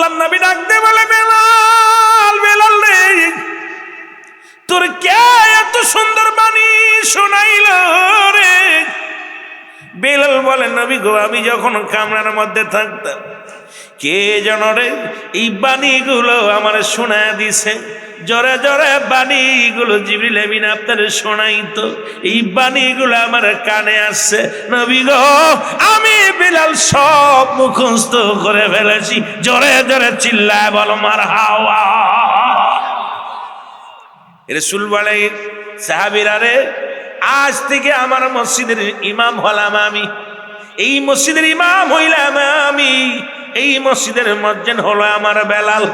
আল্লাহর নবী ডাকতে বলে, বেলাল, বেলাল রে, তোর কে এত সুন্দর বাণী শোনাইল রে? বেলাল বলে, নবী গো, আমি যখন কামরার মধ্যে থাকতাম, কে যেন রে এই বাণীগুলো আমার শোনায় দিছে। জোরে জোরে বাণীগুলো জিবরিল আমিন আপনাদের শোনাইতো, এই বাণীগুলো আমার কানে আসছে। নবী গো, আমি বেলাল সব মুখস্থ করে ফেলেছি। জোরে জোরে চিল্লায় বলো মারহাবা। রাসূল বলে, সাহাবীরা রে, আজ থেকে আমার মসজিদের ইমাম হলাম আমি, এই মসজিদের ইমাম হইলাম আমি, এই মসজিদের মুয়াজ্জিন হলো আমার বেলাল।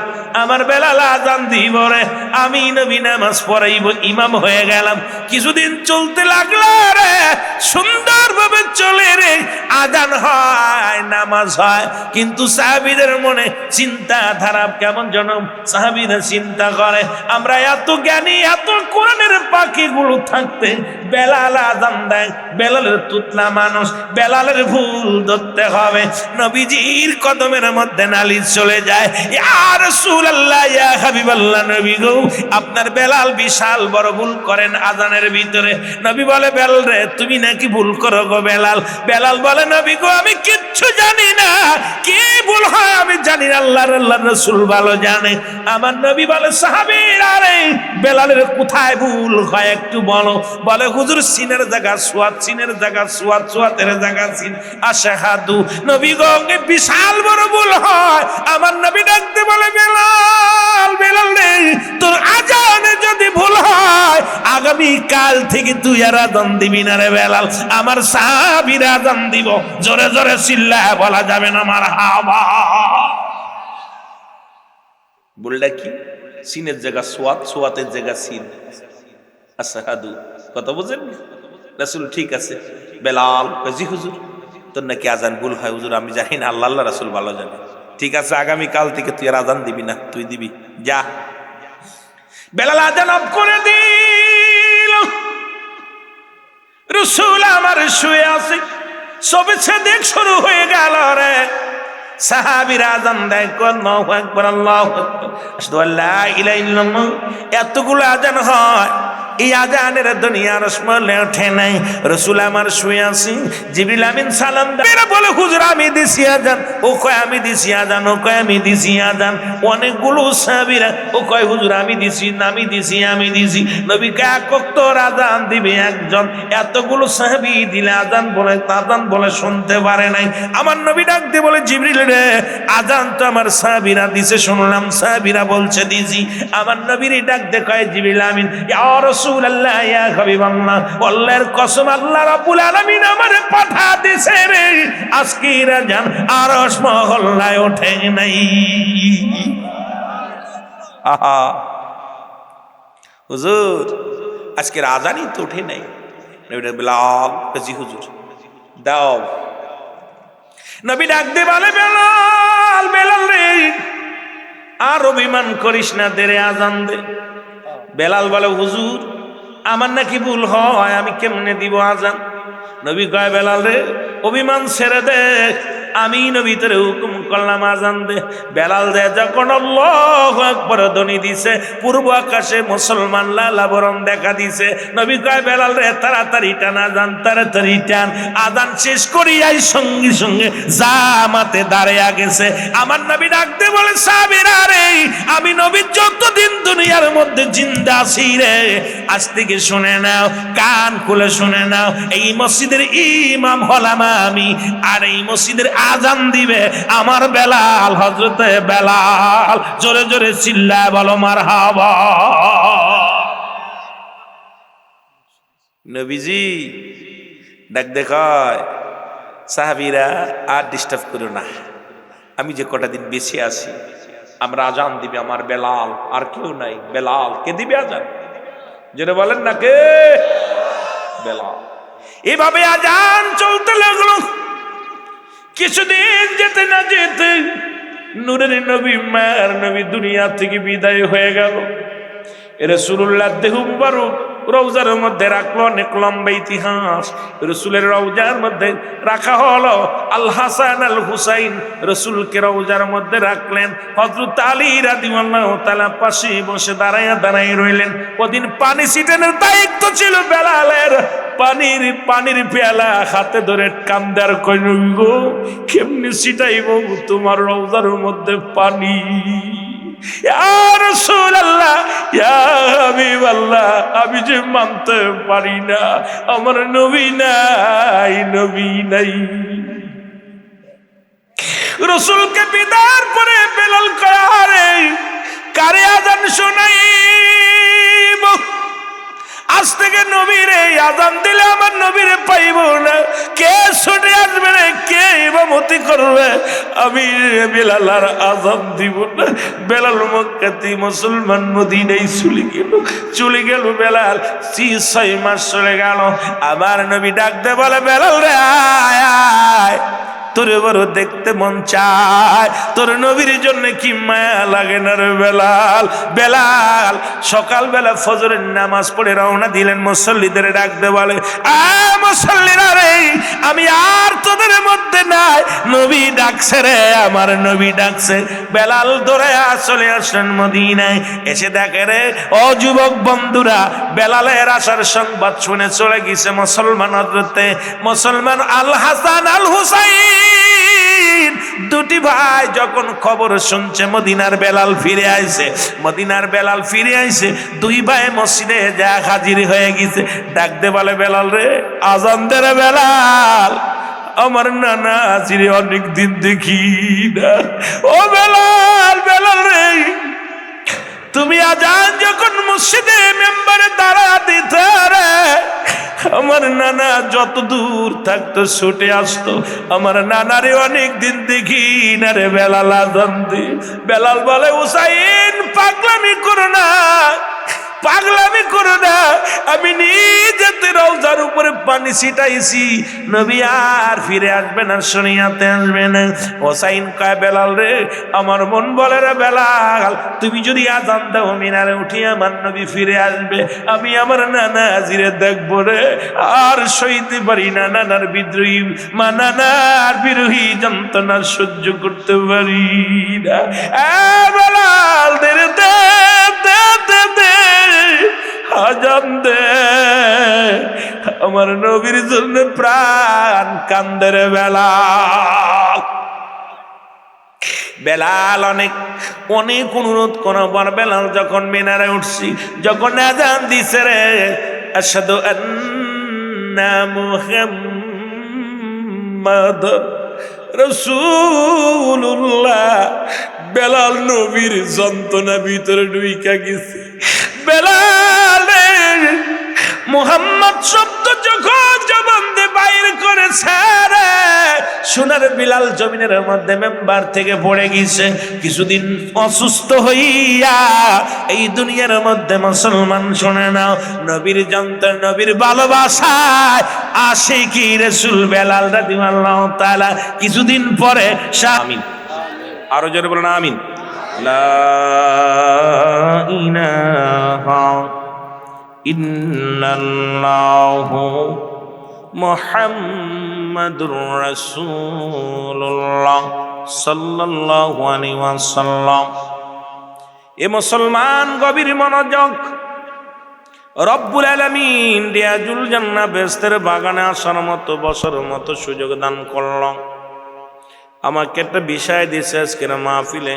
আমার বেলাল আযান দিব রে, আমি নবী নামাজ পড়াইব, ইমাম হয়ে গেলাম। কিছুদিন চলতে লাগলো রে, সুন্দরভাবে চলে রে, আযান হয়, নামাজ হয়, কিন্তু সাহাবীদের মনে চিন্তা ধারা কেমন যেন। সাহাবীরা চিন্তা করে, আমরা এত জ্ঞানী, এত কোরআনের পাখিগুলো থাকতে বেলাল আযান দেয়, বেলালের তুতলা মানুষ, বেলালের ভুল ধরতে হবে। নবীজির কদমের মধ্যে নালিশ চলে যায়, ইয়া রাসূলুল্লাহ, ইয়া হাবিবাল্লাহ, নবী গো, আপনার বেলাল বিশাল বড় ভুল করেন আযানের ভিতরে। নবী বলে, বেলাল রে, তুমি নাকি ভুল করো গো বেলাল? বেলাল বলে, নবী গো, আমি কিচ্ছু জানি না, কি ভুল হয় আমি জানি না, আল্লাহর রাসূল ভালো জানে। আমার নবী বলে, সাহাবীরা রে, বেলালের কোথায় ভুল হয় একটু বলো। বলে, হুজুর, সিনের জায়গা সুয়াত, সিনের জায়গা সুয়াত, সুয়াতের জায়গা সিন, আশহাদু। নবী গো, বিশাল বড় ভুল হয়। আমার নবী ডাকতে বলে, বেলাল, বেলাল রে, তোর আযানে যদি ভুল হয়, আগামী কাল থেকে তুই আর আযান দিবি না রে বেলাল, আমার সাহাবীরা আযান দিব। জোরে জোরে চিল্লায় বলা যাবে না মারহাবা। ভুলটা কি? সিনের জায়গা সোয়াত, সোয়াতের জায়গা সিন, আশহাদু। কথা বুঝেন? রাসূল, ঠিক আছে। বেলাল, জি হুজুর, তোর নাকি আযান ভুল হয়। হুজুর, আমি জানি না, আল্লাহ রাসূল ভালো জানে। ঠিক আছে, আগামী কাল থেকে তুই আর আযান দিবি না, তুই দিবি, যা। বেলাল আযান অফ করে দিল। রাসূল আমার শুয়ে আছে, সবেছে দেখ শুরু হয়ে গেল রে। সাহাবীরা আযান দেয়, আল্লাহু আকবার, আল্লাহু আকবার, আশহাদু আল্লা ইলাহা ইল্লাল্লাহ। এতগুলো আযান হয়, এই আযানের দুনিয়ার আসমানে ওঠে নাই। রাসূল আমার শুয়ে আছি, জিবরিল আমিন সালাম দেয়, বলে, হুজুর, আমি দিছি আযান। ও কয়, আমি দিছি আযান। ও কয়, আমি দিছি আযান। অনেকগুলো সাহাবীরা, ও কয়, হুজুর, আমি দিছি, আমি দিছি, আমি দিছি। নবী কয়, এক ওয়াক্ত আযান দিবে একজন, এতগুলো সাহাবী দিলে আযান বলে, আযান বলে শুনতে পারে নাই। আমার নবী ডাক দিয়ে বলে, জিবরিল রে, আযান তো আমার সাহাবীরা দিছে, শুনলাম সাহাবীরা বলছে দিছি। আমার নবীর ডাক দিয়ে কয়, জিবরিল আমিন, ইয়া রাসূলুল্লাহ, ইয়া হাবিবাল্লাহ, আল্লাহর কসম, আল্লাহ রাব্বুল আলামিন আমারে পাঠা দিছে রে, আজকের আযান আরশ মহল্লায় ওঠে নাই। আহা, হুজুর, আজকের আযানই তো ওঠে নাই। নবী বেলাল, জি হুজুর, দাও। নবী ডাক দিয়ে বলে, বেলাল, বেলাল রে, আর অভিমান করিস না, দেরে আযান দে। বেলাল বলে, হুজুর, আমার নাকি ভুল হয়, আমি কেমনে দিব আযান? নবী কয়, বেলাল রে, অভিমান ছেড়ে দে, আমি নবী তোরে হুকুম করলাম আযান দে। বেলাল দে যখন আল্লাহু আকবার ধ্বনি দিছে, পূর্ব আকাশে মুসলমান লালাবরণ দেখা দিছে। নবী কয়, বেলাল রে, তাড়াতাড়ি টান আযান, তাড়াতাড়ি টান। আযান শেষ করিয়াই সঙ্গে সঙ্গে জামাতে দাঁড়িয়ে গেছে। আমার নবী ডাকতে বলে, সাহাবীরা রে, আমি নবী যতদিন দুনিয়ার মধ্যে জিন্দা আছি রে, আজ থেকে শুনে নাও, কান খুলে শুনে নাও, এই মসজিদের ইমাম হলাম আমি, আর এই মসজিদের আযান দিবে আমার বেলাল, হযরতে বেলাল। জোরে জোরে চিল্লায় বলো মারহাবা। নবীজি ডাক দেখায়, সাহাবীরা আর ডিস্টার্ব করো না, আমি যে কটা দিন বেঁচে আছি, আমরা আযান দিবে আমার বেলাল, আর কেউ নাই। বেলাল কে দিবে আযান? যেটা বলেন না, কে? বেলাল। এভাবে আযান চলতে লাগলো। কিছুদিন যেতে না যেতে নূরের নবী, মায়ের নবী দুনিয়া থেকে বিদায় হয়ে গেল। রাসূলুল্লাহ দেহ মুবারক রওজার মধ্যে রাখলো, অনেক লম্বা ইতিহাস। রসুলের রওজার মধ্যে রাখা হলো আল হাসান আল হুসাইন, রসুলকে রওজার মধ্যে রাখলেন। হযরত আলী রাদিয়াল্লাহু তাআলা পাশে বসে দাঁড়ায় রইলেন। ওদিন পানি ছিটানোর দায়িত্ব ছিল বেলালের। পানির পেয়ালা হাতে ধরে কান্দার কইল, গো কেমনে ছিটাইব তোমার রওজার মধ্যে পানি? ইয়া রাসূলুল্লাহ, ইয়া হাবিবাল্লাহ, আমি যে মানতে পারি না আমার নবী নাই। রসুলকে বিদায়ের পরে বেলাল কয়, কারে আজান শোনাইব? আজ থেকে নবীরে আজান দিলে আমার নবীরে পাইব না। কে ছুটে আসবে রে, কে ইমামতি করবে? আমি বেলাল আর আজান দিব না। বেলাল মক্কাতে মুসলমান মদিনায় চলে গেল। বেলাল 6 মাস চলে গেল। আমার নবী ডাকতে বলে, বেলাল রে আয়, তোরে বড় দেখতে মন চায়, তোর নবীর জন্য কি মায়া লাগে না রে বেলাল। সকালবেলা ফজরের নামাজ পড়ে রওনা দিলেন। মুসল্লিদের ডাকতে বলে, মুসল্লিরা রে, আমি আর তোদের মধ্যে নাই, নবী ডাকছে রে, আমার নবী ডাকছে। বেলাল দৌড়ে চলে আসলেন মদিনায়। এসে দেখে রে, ও যুবক বন্ধুরা, বেলালের আসার সংবাদ শুনে চলে গেছে মুসলমান আল হাসান আল হুসাইন। দুটি ভাই যখন খবর শুনছে মদিনার বেলাল ফিরে আইছে, দুই ভাই মসজিদে যা হাজির হয়ে গেছে। ডাকতে বলে, বেলাল রে আজান দে রে বেলাল, আমার নানা হাজিরে অনেক দিন দেখি না। ও বেলাল রে, তুমি আজান যখন মসজিদে মেম্বারে দাঁড়া দিতে রে, আমার নানা যত দূর থাকতো ছুটে আসতো। আমার নানারে অনেক দিন দেখি না রে বেলাল আজান দে। বেলাল বলে, হুসাইন পাগলামি করো না, আমি নিজে রওজার উপরে পানি ছিটাইছি, নবী আর ফিরে আসবে না, শরিয়াতে আসবে না। হুসাইন কয়, বেলাল রে, আমার মন বলে রে বেলাল, তুমি যদি আজান দাও মিনারে উঠি আমার নবী ফিরে আসবে, আমি আমার নানা হাজিরে দেখবো রে, আর সইতে পারি না নানার বিরোহী যন্ত্রণা সহ্য করতে পারি না। বেলাল দে আজান দে, আমার নবীর জন্য প্রাণ কান্দে রে বেলাল অনেক অনুরোধ করার বেলাল যখন মিনারে উঠছি, যখন আজান দিছে রে, আশহাদু আন্না মুহাম্মাদুর রাসূলুল্লাহ, বেলাল নবীর যন্ত্রণা ভিতরে ঢুইকা গেছে। বেলাল মুহাম্মদ শব্দ যখন জবান দিয়ে বাইর করেছে রে, সোনার বিলাল জমিনের মধ্যে মেম্বার থেকে পড়ে গেছে। কিছুদিন অসুস্থ হইয়া এই দুনিয়ার মধ্যে মুসলমান শুনে নাও, নবীর যন্ত্র নবীর ভালোবাসায় আশিকি রাসূল বেলাল রাদিয়াল্লাহু তাআলা কিছুদিন পরে আমিন, আরো জোরে বলেন আমিন। লা ইলাহা ইল্লাল্লাহু মুহাম্মাদুর রাসূলুল্লাহ সাল্লাল্লাহু আলাইহি ওয়াসাল্লাম। এ মুসলমান গভীর মনোযোগ, রব্বুল আলামিন রিয়াজুল জান্নাহ বেহেশতের বাগানে আসার মতো বসার মতো সুযোগ দান করল। আমাকে একটা বিষয় দিয়েছে আজকের মাহফিলে।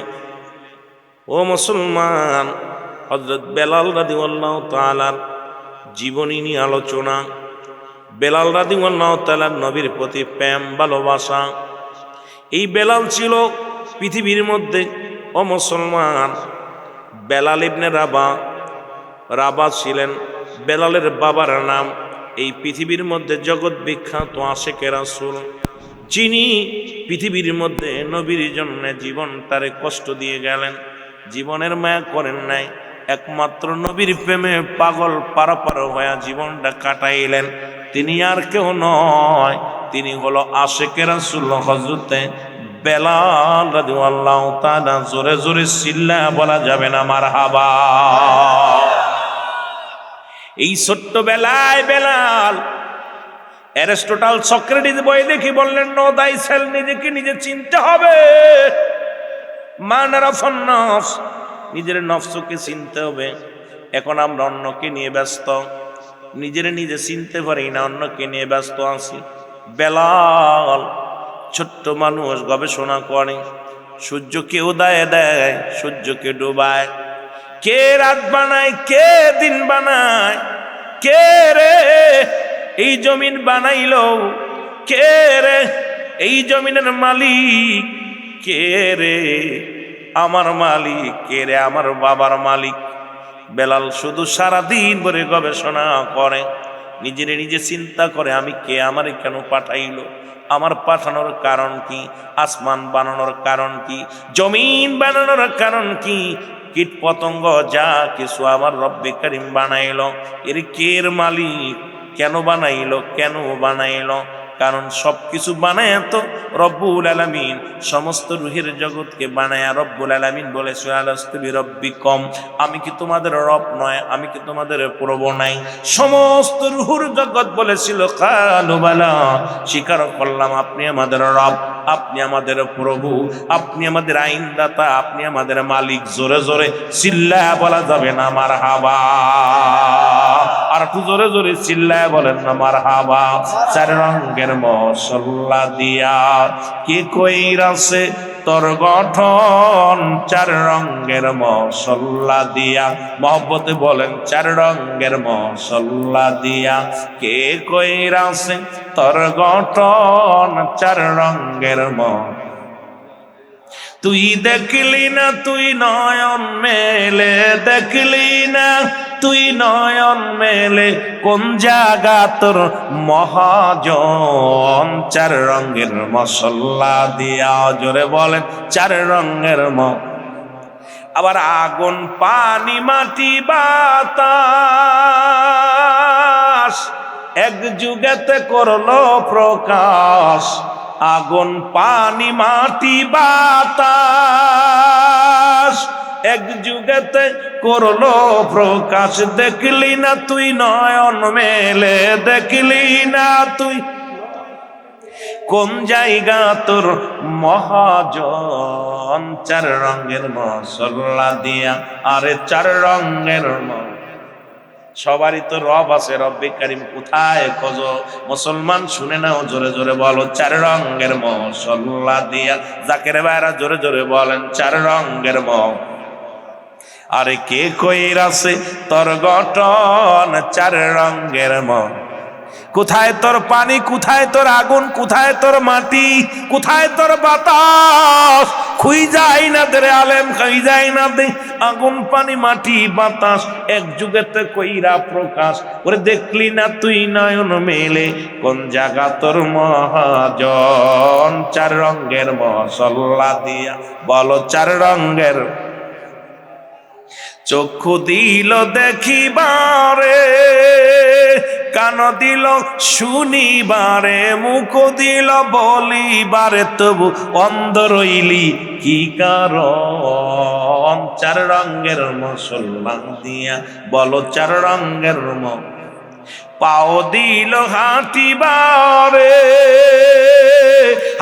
ও মুসলমান, হযরত বেলাল রাদিয়াল্লাহু তাআলার জীবনী নিয়ে আলোচনা। বেলাল রাদিয়াল্লাহু তাআলার নবীর প্রতি প্রেম ভালোবাসা। এই বেলাল ছিল পৃথিবীর মধ্যে, ও মুসলমান, বেলাল ইবনে রাবা ছিলেন বেলালের বাবার নাম। এই পৃথিবীর মধ্যে জগৎ বিখ্যাত আশিকে রাসূল, যিনি পৃথিবীর মধ্যে নবীর জন্য জীবনটারে কষ্ট দিয়ে গেলেন, জীবনের মায়া করেন নাই, একমাত্র নবীর প্রেমে পাগল পারাপার হয়ে জীবনটা কাটাইলেন। তিনি আর কেউ নয়, তিনি হলো আশিকে রাসূল হযরতে বেলাল রাদিয়াল্লাহু তাআলা। জোরে জোরে চিল্লা বলা যাবে না মারহাবা। এই ছোট্ট বেলায় বেলাল অ্যারিস্টটল সক্রেটিস বই দেখি বললেন, নো দাই সেল, নিজেকে নিজে চিনতে হবে। মানার অফ নফস, নিজের নফসকে চিনতে হবে। এখন আমরা অন্যকে নিয়ে ব্যস্ত, নিজের নিজে চিনতে পারি না, অন্যকে নিয়ে ব্যস্ত আছি। বেলাল ছোট্ট মানুষ গবেষণা করে, সূর্যকে উদয় দেয়, সূর্যকে ডুবায়, কে রাত বানায়, কে দিন বানায়, কে রে এই জমিন বানাইলো, কে রে এই জমিনের মালিক, কে রে আমার মালিক, কে রে আমার বাবার মালিক। বেলাল শুধু সারাদিন ভরে গবেষণা করে, নিজের নিজে চিন্তা করে, আমি কে, আমারে কেন পাঠাইলো, আমার পাঠানোর কারণ কি, আসমান বানানোর কারণ কি, জমিন বানানোর কারণ কি, কীট পতঙ্গ যা কিছু আমার রব্বে কারিম বানাইলো, এর কের মালিক, কেন বানাইলো, কেন বানাইলো? কারণ সব কিছু বানায় তো রব্বুল আলামিন, সমস্ত রুহের জগৎকে বানায়া রব্বুল আলামিন বলেছে, আলাস্তু বিরব্বিকুম, আমি কি তোমাদের রব নয়, আমি কি তোমাদের প্রভু নাই? সমস্ত রুহুর জগৎ বলেছিল কালু বালা, স্বীকার করলাম আপনি আমাদের রব, আপনি আমাদের প্রভু, আপনি আমাদের আইনদাতা, আপনি আমাদের মালিক। জোরে জোরে চিল্লায়া বলা যাবে না মারহাবা? আর একটু জোরে জোরে চিল্লায়া বলেন না মারহাবা? চার রঙের মশলা দিয়া কি কইরাছে তোর গঠন, চার রঙের মশলা দিয়া, মহব্বতে বলেন, চার রঙের মশলা দিয়া কে কইরাছে তোর গঠন, চার রঙের তুই দেখলি না, তুই নয়ন মেলে দেখলি না, তুই নয়ন মেলে কোন জায়গা তোর মহাজন, চার রঙের মশলা দিয়া, জোরে বলেন চার রঙের আবার আগুন পানি মাটি বাতাস এক যুগেতে করলো প্রকাশ, আগুন পানি মাটি বাতাস এক যুগেতে করলো প্রকাশ, দেখলি না তুই নয়ন মেলে দেখলি না, তুই কোন জায়গা তোর মহাজন, চার রঙের মশলা দিয়া, আরে চার রঙের সবারই তো রব আছে, রব্বে কারিম কোথায় খোঁজ? মুসলমান শুনে নাও, জোরে জোরে বলো চার রঙের মশলা দিয়া, জাকের ভাইরা জোরে জোরে বলেন চার রঙের আরে কে কইরাছে তোর গঠন, চার রঙের কোথায় তোর পানি, কোথায় তোর আগুন, কোথায় তোর মাটি, কোথায় তোর বাতাস? খুই যায় না দে আলেম, খাই যায় না দে আগুন পানি মাটি বাতাস এক যুগেতে কইরা প্রকাশ, ওরে দেখলি না তুই নয়ন মেলে কোন জায়গা তোর মহাজন, চার রঙের মশলা দিয়া, বলো চার রঙের। চক্ষু দিল দেখিবারে, কান দিল শুনিবারে, মুখ দিল বলিবারে, তবু অন্ধ রইলি কি কারণ, চার রঙের মশলা দিয়া, বলো চার রঙের পাও দিল হাঁটিবারে,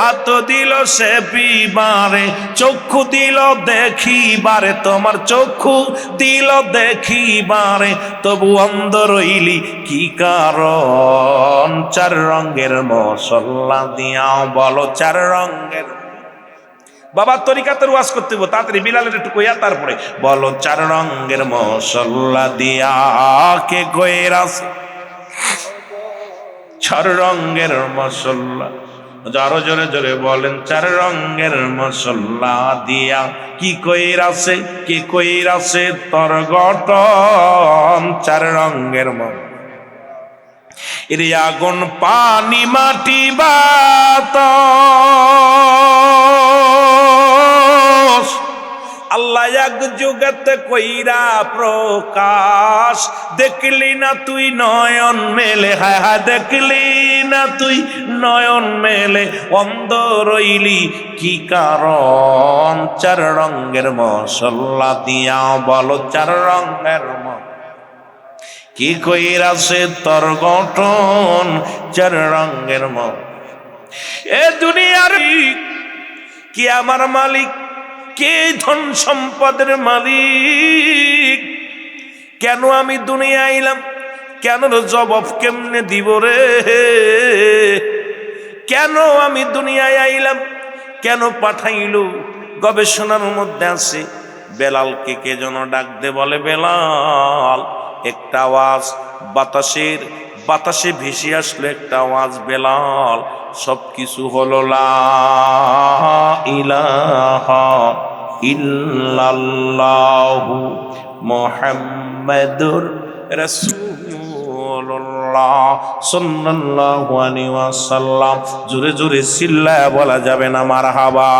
হাত দিল সেপিবারে, চক্ষু দিল দেখিবারে, তোমার চক্ষু দিল দেখিবারে, তবু অন্ধ রইলি কি কারণ, চার রঙের মশলা দিয়া, বলো চার রঙের। বাবা তরিকাতের ওয়াজ করতে হবো, তাড়াতাড়ি বিলালের একটু কইয়া তারপরে বলো চার রঙের মশলা দিয়া কে কইরাস, চার রঙের মশলা, আরো জোরে জোরে বলেন চার রঙের মশলা দিয়া কি কইরাছে, কি কইরাছে তোর গঠন, চার রঙের এর আগুন পানি মাটি বাতাস, আল্লাহ এক যুগেতে কইরা প্রকাশ, দেখলি না তুই নয়ন মেলে, হায় হায় দেখলি না তুই নয়ন মেলে, অন্ধ রইলি কি কারণ, চার রঙের মশলা দিয়া, বলো চার রঙের কি কইরাছে তোর গঠন চার রঙের মন। এ দুনিয়ার কি আমার মালিক, কে ধন সম্পদের মালিক, কেন আমি দুনিয়া আইলাম, কেন জবাব কেমনে দিব রে, কেন আমি দুনিয়ায় আইলাম, কেন পাঠাইল। গবেষণার মধ্যে আছে বেলালকে কে যেন ডাক দে, বলে বেলাল। একটা আওয়াজ বাতাসে ভেসে আসলো, একটা আওয়াজ, বেলাল। সবকিছু হলো লা ইলাহা ইল্লাল্লাহু মুহাম্মাদুর রাসূলুল্লাহ সাল্লাল্লাহু আলাইহি ওয়াসাল্লাম। জোরে জোরে চিল্লায়া বলা যাবে না মারহাবা।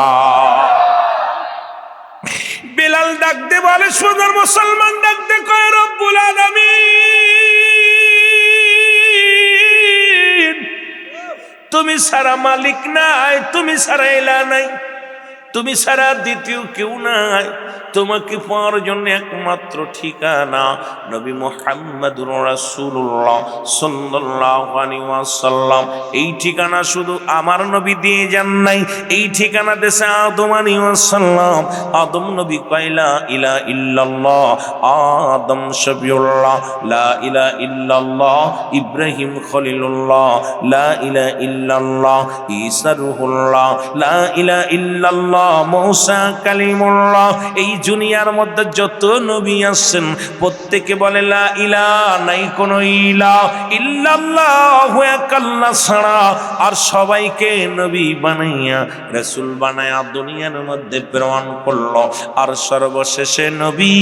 বেলাল ডাক দে বলে, সোনার মুসলমান ডাক দে কয়, রব্বুল আলামিন, তুমি ছাড়া মালিক নাই, তুমি ছাড়া ইলা নাই, তুমি ছাড়া দ্বিতীয় কেউ নাই। তোমাকে পাওয়ার জন্য একমাত্র ঠিকানা নবী মুহাম্মদুর রাসূলুল্লাহ সাল্লাল্লাহু আলাইহি ওয়াসাল্লাম। এই ঠিকানা শুধু আমার নবী দিয়ে যান নাই, এই ঠিকানা দেশে আদম আলাইহিস সালাম। আদম নবী কয়লা ইলা ইল্লাল্লাহ, আদম শফিউল্লাহ লা ইলাহা ইল্লাল্লাহ, ইব্রাহিম খলিলুল্লাহ লা ইলাহা ইল্লাল্লাহ, ঈসা রূহুল্লাহ লা ইলাহা ইল্লাল্লাহ, মূসা কালিমুল্লাহ। এই দুনিয়ার মধ্যে যত নবী আছেন প্রত্যেকে বলে লা ইলাহা, নাই কোন ইলাহ, ইল্লাল্লাহু এক আল্লাহ ছাড়া। আর সবাইকে নবী বানাইয়া রাসূল বানাইয়া দুনিয়ার মধ্যে প্রেরণ করলো। আর সর্বশেষে নবী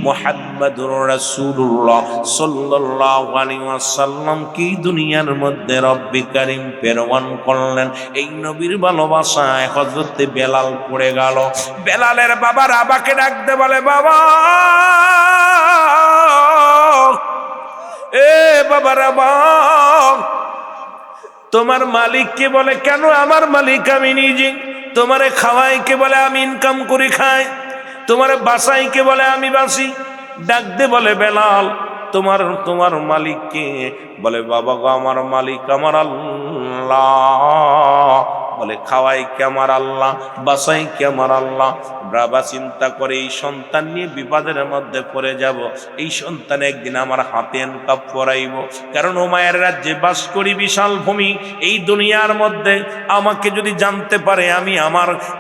মুহাম্মদুর রাসূলুল্লাহ সাল্লাল্লাহু আলাইহি ওয়াসাল্লাম কি দুনিয়ার মধ্যে রব্বি কারীম প্রেরণ করলেন। এই নবীর ভালোবাসায় হযরত বেলাল পড়ে গেল। বেলালের বাবা রাবাকে ডাকতে বলে, বাবা, এ বাবা রাবা, তোমার মালিক কে বলে, কেন আমার মালিক আমি নিজে। তোমারে খাওয়াই কে বলে, আমি ইনকাম করে খাই। তোমারে বাসাই কে বলে, আমি বাসি। ডাকতে বলে, বেলাল, তোমার মালিক কে? বলে, বাবা গো, আমার মালিক আমার আল্লাহ। বলে, খাওয়াই কে আমার আল্লাহ, বাসাই কে আমার আল্লাহ। বাবা চিন্তা করে, এই সন্তান নিয়ে বিপদের মধ্যে পড়ে যাব। এই সন্তান একদিন আমার হাতে এনকাপ পরাইব, কারণ ও মায়ের রাজ্যে বাস করি, বিশাল ভূমি। এই দুনিয়ার মধ্যে আমাকে যদি জানতে পারে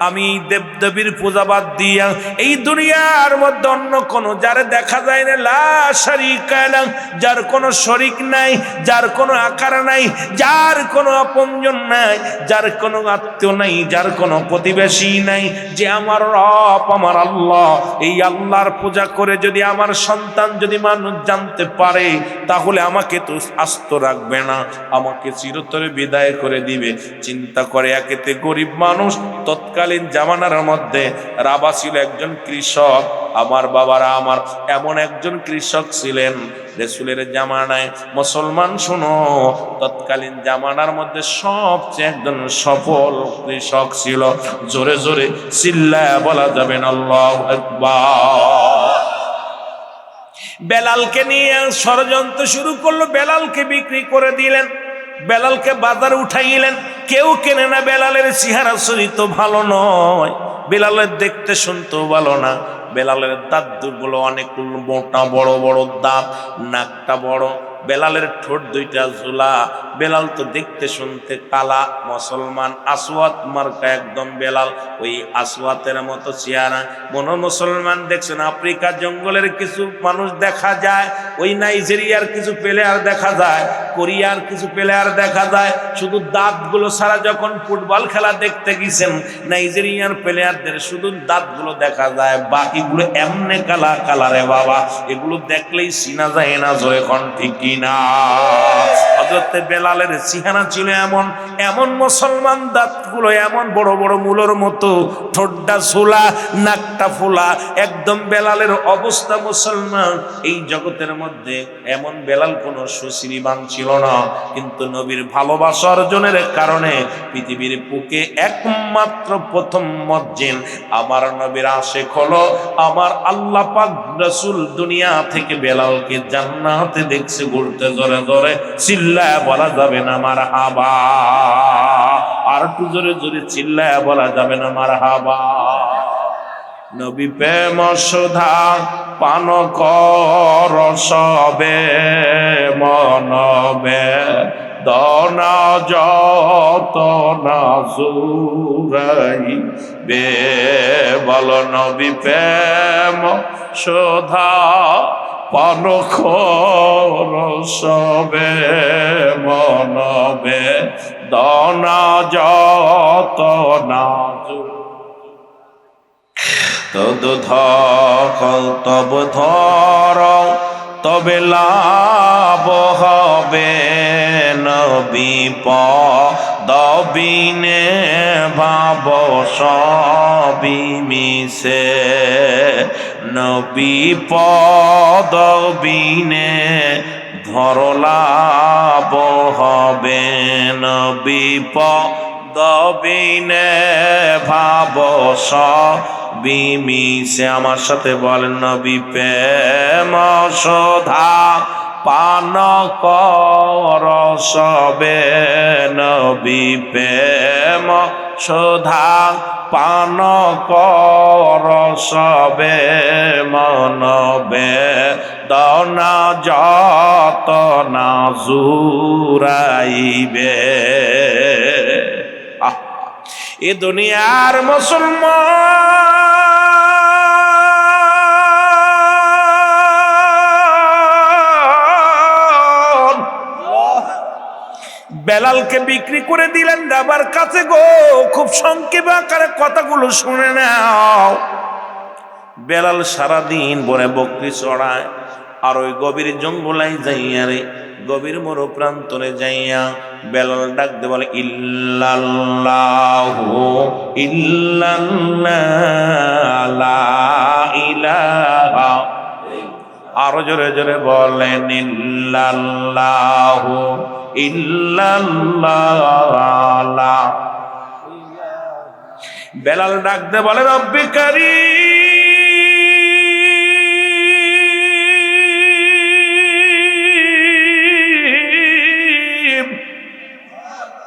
আমি দেবদেবীর পূজা বাদ দিয়া এই দুনিয়ার মধ্যে অন্য কোনো যারে দেখা যায় না, লা শারীকা লাহ, যার কোনো শরীক নাই, যার কোনো আকার নাই, যার কোনো আপনজন নাই, যার কোনো আত্মীয় নাই, যার কোনো প্রতিবেশী নাই, যে আমার রব আমার আল্লাহ। এই আল্লাহর পূজা করে যদি আমার সন্তান যদি মানুষ জানতে পারে, তাহলে আমাকে তো আস্ত রাখবে না, আমাকে চিরতরে বিদায় করে দিবে। চিন্তা করে, একেতে গরিব মানুষ। তৎকালীন জামানার মধ্যে রাবা ছিল একজন কৃষক। আমার বাবারা আমার এমন একজন কৃষক ছিলেন রাসূলের জামানায়। মুসলমান শোনো, তৎকালীন জামানার মধ্যে সবচেয়ে একজন সফল কৃষক ছিল। জোরে জোরে চিল্লায়া বলা যাবে না আল্লাহু আকবার। বেলালকে নিয়ে ষড়যন্ত্র শুরু করলো, বেলালকে বিক্রি করে দিলেন, বেলালকে বাজারে উঠাইলেন। কেউ কেনে না, বেলালের চেহারা চরিত্র ভালো নয়, বেলালের দেখতে শুনতেও ভালো না। বেলালের দাঁতগুলো অনেক মোটা, বড় বড় দাঁত, নাকটা বড়। বেলালের ঠোঁট দুইটা ঝোলা। বেলাল তো দেখতে শুনতে কালা। মুসলমান আসওয়াত মার্কা একদম বেলাল, ওই আসওয়াতের মতো চেহারা। মনো মুসলমান দেখছেন, আফ্রিকার জঙ্গলের কিছু মানুষ দেখা যায়, ওই নাইজেরিয়ার কিছু প্লেয়ার দেখা যায়, কোরিয়ার কিছু প্লেয়ার দেখা যায়। শুধু দাঁতগুলো ছাড়া যখন ফুটবল খেলা দেখতে গেছেন, নাইজেরিয়ার প্লেয়ারদের শুধু দাঁতগুলো দেখা যায়, বাকিগুলো এমনে কালা কালারে বাবা, এগুলো দেখলেই চিনা যায় না। জোরে কোন ঠিক কিনা? হযরতে বেলালের চেহারা ছিল এমন, এমন মুসলমান দাঁতগুলো এমন বড় বড় মূলর মতো, ঠোঁটটা ছোলা, নাকটা ফোলা, একদম বেলালের অবস্থা মুসলমান। এই জগতের মধ্যে এমন বেলাল কোনো সুশ্রীবান ছিল না, কিন্তু নবীর ভালোবাসা অর্জনের কারণে পৃথিবীর বুকে একমাত্র প্রথম মুয়াজ্জিন আমার নবীর আশিক হলো আমার আল্লাহ পাক রাসূল। দুনিয়া থেকে বেলালকে জান্নাতে দেখছে ঘুরতে, জোরে জোরে চিল্লায় বলা যাবে না মারহাবা, আর একটু জোরে জোরে চিল্লায় বলা যাবে না মারহাবা। নবী প্রেম সুধা পান কর সবে মনবে, দনা যত না জুরাই বে, বল নবী প্রেম সুধা পান কর সবে মনবে, দনা যত না তদ তব ধর তবে লাভ হবে, নবী পদবিনে ভাব সবই মিশে, নবী পদবিনে ধর লাভ হবে, নবী পদবিনে ভাব সবই মিশে। আমার সাথে বলেন নবী প্রেম সুধা পান কর সবে, নবী প্রেম সুধা পান কর সবে মনবে, দনা যত না জুরাইবে। এ দুনিয়ার মুসলমান বেলালকে বিক্রি করে দিলেন বাবার কাছে গো। খুব সংক্ষেপ আকারে কথাগুলো শুনে নাও। বেলাল সারাদিন বনে বকরি চড়ায়, আর ওই গভীর জঙ্গলাই যাইয়া রে, গভীর মরু প্রান্তরে যাইয়া বেলাল ডাক দে বলে ইল্লাল্লাহু ইল্লাল্লাহ লা ইলাহা, আরো জোরে জোরে বলেন ইল্লাল্লাহু ইল্লাল্লাহ। বেলাল ডাক দে বলে রব্বি কারীম,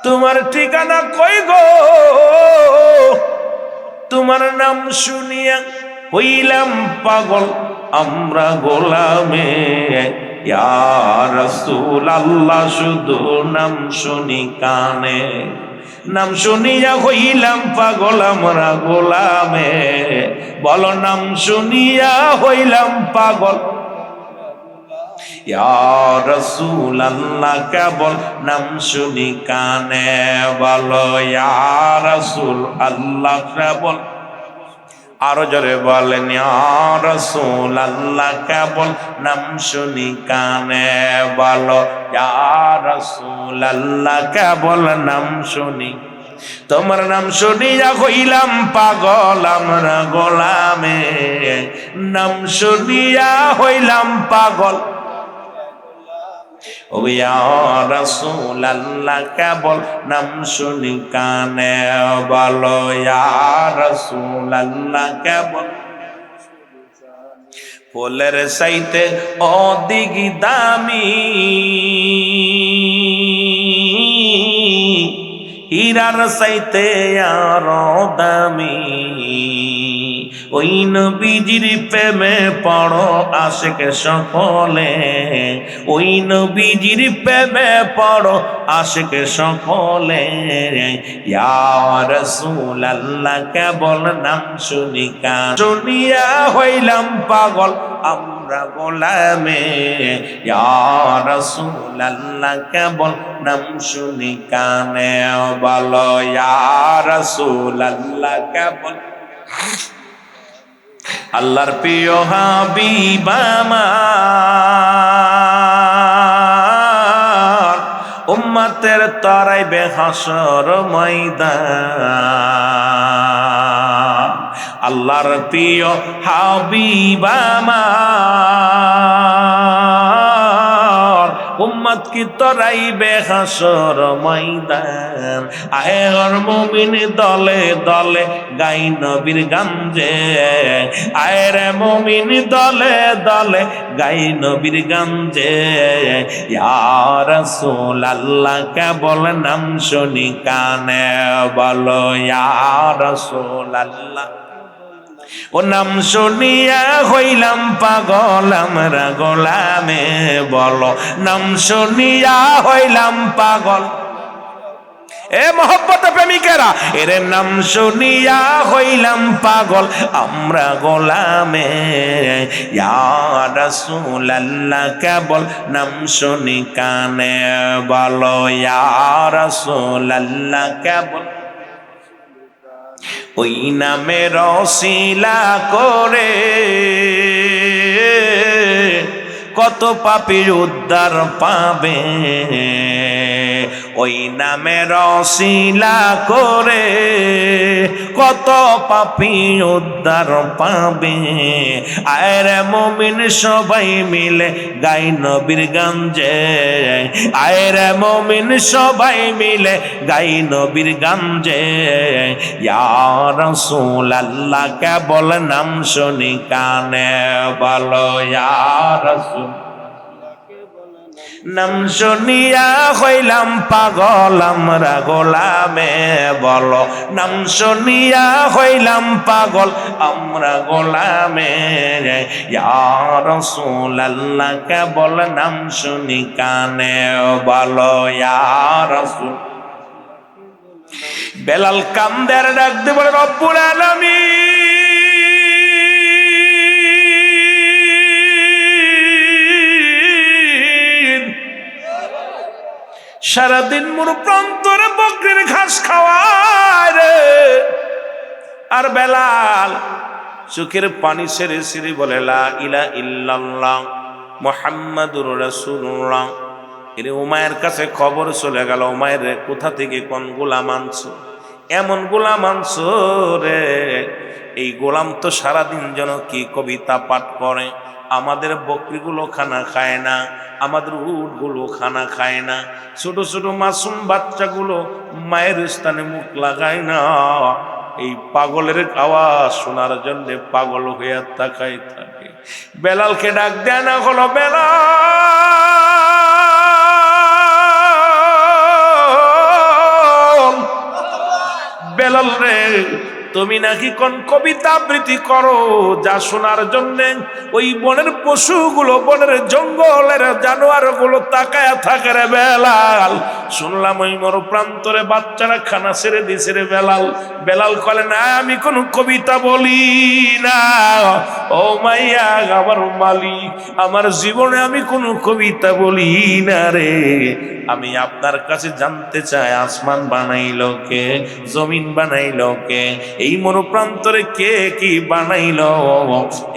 তোমার ঠিকানা কই গো? তোমার নাম শুনিয়া হইলাম পাগল আমরা গোলামে, ইয়া রাসূলুল্লাহ শুধু নাম শুনি কানে, নাম শুনিয়া হইলাম পাগল আমরা গোলামে, বলো নাম শুনিয়া হইলাম পাগল। ইয়া রাসূলুল্লাহ কেবল নাম শুনি কানে, বলো ইয়া রাসূল আল্লাহ কেবল, আরো জোরে বলেন ইয়া রাসূলুল্লাহ কেবল নাম শুনি কানে, বলো ইয়া রাসূলুল্লাহ কেবল নাম শুনি, তোমার নাম শুনিয়া হইলাম পাগল আমরা গোলামে, নাম শুনিয়া হইলাম পাগল। ও ইয়া রাসূলুল্লাহ কেবল নাম শুনি কানে, বলো ইয়া রাসূলুল্লাহ কেবল, ফুলের চাইতে অধিক দামি, হীরার চাইতে আরো দামি, ওই নবীজির প্রেমে পড়ো আশিক সকলে, ওই নবীজির প্রেমে পড়ো আশিক সকলে, ইয়া রাসূলুল্লাহ কেবল নাম শুনি কান শুনিয়া হইলাম পাগল আমরা গোলামে, ইয়া রাসূলুল্লাহ কেবল নাম শুনি কানে, বলো ইয়া রাসূলুল্লাহ কেবল। আল্লাহর প্রিয় হাবিব আমার উম্মতের তরাইবে হাসর ময়দান। আল্লাহর প্রিয় হাবিব আমার উম্মত কি তরাইবে হাসর ময়দান। আহে ওর মুমিন দলে দলে গাই নবীর গান যে, আয় রে মুমিন দলে দলে গাই নবীর গান যে। ইয়া রাসূলুল্লাহ কেবল নাম শুনি কানে বলো ইয়া রাসূলুল্লাহ। ও নাম শুনিয়া হইলাম পাগল আমরা গোলামে বলো, নাম শুনিয়া হইলাম পাগল। এ মহব্বত প্রেমিকেরা, এর নাম শুনিয়া হইলাম পাগল আমরা গোলামে। ইয়া রাসূলুল্লাহ কেবল নাম শুনি কানে বলো ইয়া রাসূলুল্লাহ কেবল। ওই নামের ওসিলা করে কত পাপীর উদ্ধার পাবে, ওই নামের ওসিলা করে কত পাপী উদ্ধার পাবে। আয়রে মুমিন সবাই মিলে গাই নবীর গান যে, আয়রে মুমিন সবাই মিলে গাই নবীর গান যে। ইয়া রাসূলুল্লাহ কেবল নাম শুনি কানে বলো ইয়া রাসূল। নাম শুনিয়া হইলাম পাগল আমরা গোলামে বলো, নাম শুনিয়া হইলাম পাগল আমরা গোলামে। ইয়া রাসূলুল্লাহ কেবল নাম শুনি কানে বলো ইয়া রাসূল। বেলাল কান্দের ডাক দিয়ে বলে রব্বুল আলামিন, সারাদিন মোর প্রান্তরে বকরির ঘাস খাওয়ায় রে। আর বেলাল চোখের পানি ছেড়ে ছেড়ে বলে লা ইলাহা ইল্লাল্লাহ মুহাম্মাদুর রাসূলুল্লাহ। এরে উমায়ের কাছে খবর চলে গেল, উমায়ের রে কোথা থেকে কোন গোলাম আনছো, এমন গোলাম আনছো রে। এই গোলাম তো সারাদিন যেন কি কবিতা পাঠ করে, আমাদের বকরিগুলো খানা খায় না, আমাদের উটগুলো খানা খায় না, ছোট ছোট মাসুম বাচ্চাগুলো মায়ের স্থানে মুখ লাগায় না। এই পাগলের আওয়াজ শোনার জন্য পাগল হয়ে তাকাই থাকে। বেলালকে ডাক দেয় না হলো, বেলাল রে তুমি নাকি কোন কবিতা আবৃত্তি করো যা শোনার জন্যে ওই বনের পশুগুলো, বনের জঙ্গলের জানোয়ার গুলো তাকায়া থাকে রে বেলাল। শুনলাম ওই মর প্রান্তরে বাচ্চারা খানা ছেড়ে দিছে রে বেলাল। বেলাল কলে না আমি কোন কবিতা বলি না, ও মাইয়া আমার মালিক, আমার জীবনে আমি কোন কবিতা বলি না রে। আমি আপনার কাছে জানতে চাই আসমান বানাইলো কে, জমিন বানাইলো কে, এই মরুপ্রান্তরে কে কি বানাইলো,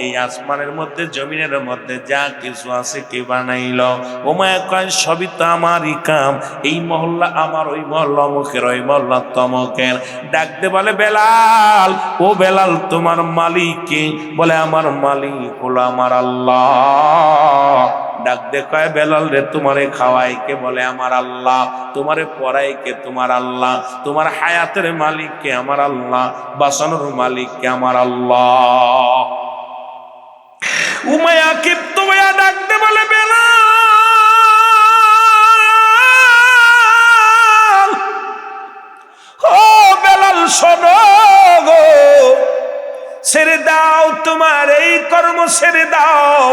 এই আসমানের মধ্যে জমিনের মধ্যে যা কিছু আছে কে বানাইলো। ও মায়া কয় সবই তো আমারই কাম, এই মহল্লা আমার, ওই মহল্লা অমুকের, ওই মহল্লা তমকের। ডাকতে বলে বেলাল, ও বেলাল তোমার মালিক কে? বলে আমার মালিক হলো আমার আল্লাহ। ডাক দে কয় বেলাল রে তোমারে খাওয়াই কে? বলে আমার আল্লাহ। তোমারে পড়াই কে? তোমার আল্লাহ। তোমার হায়াতের মালিক কে? আমার আল্লাহ। বাঁচানোর মালিক কে? আমার আল্লাহ। উমাইয়া ক্ষিপ্ত হইয়া ডাক দে বলে বেলাল, ও বেলাল শোনো গো, ছেড়ে দাও তোমার এই কর্ম, ছেড়ে দাও।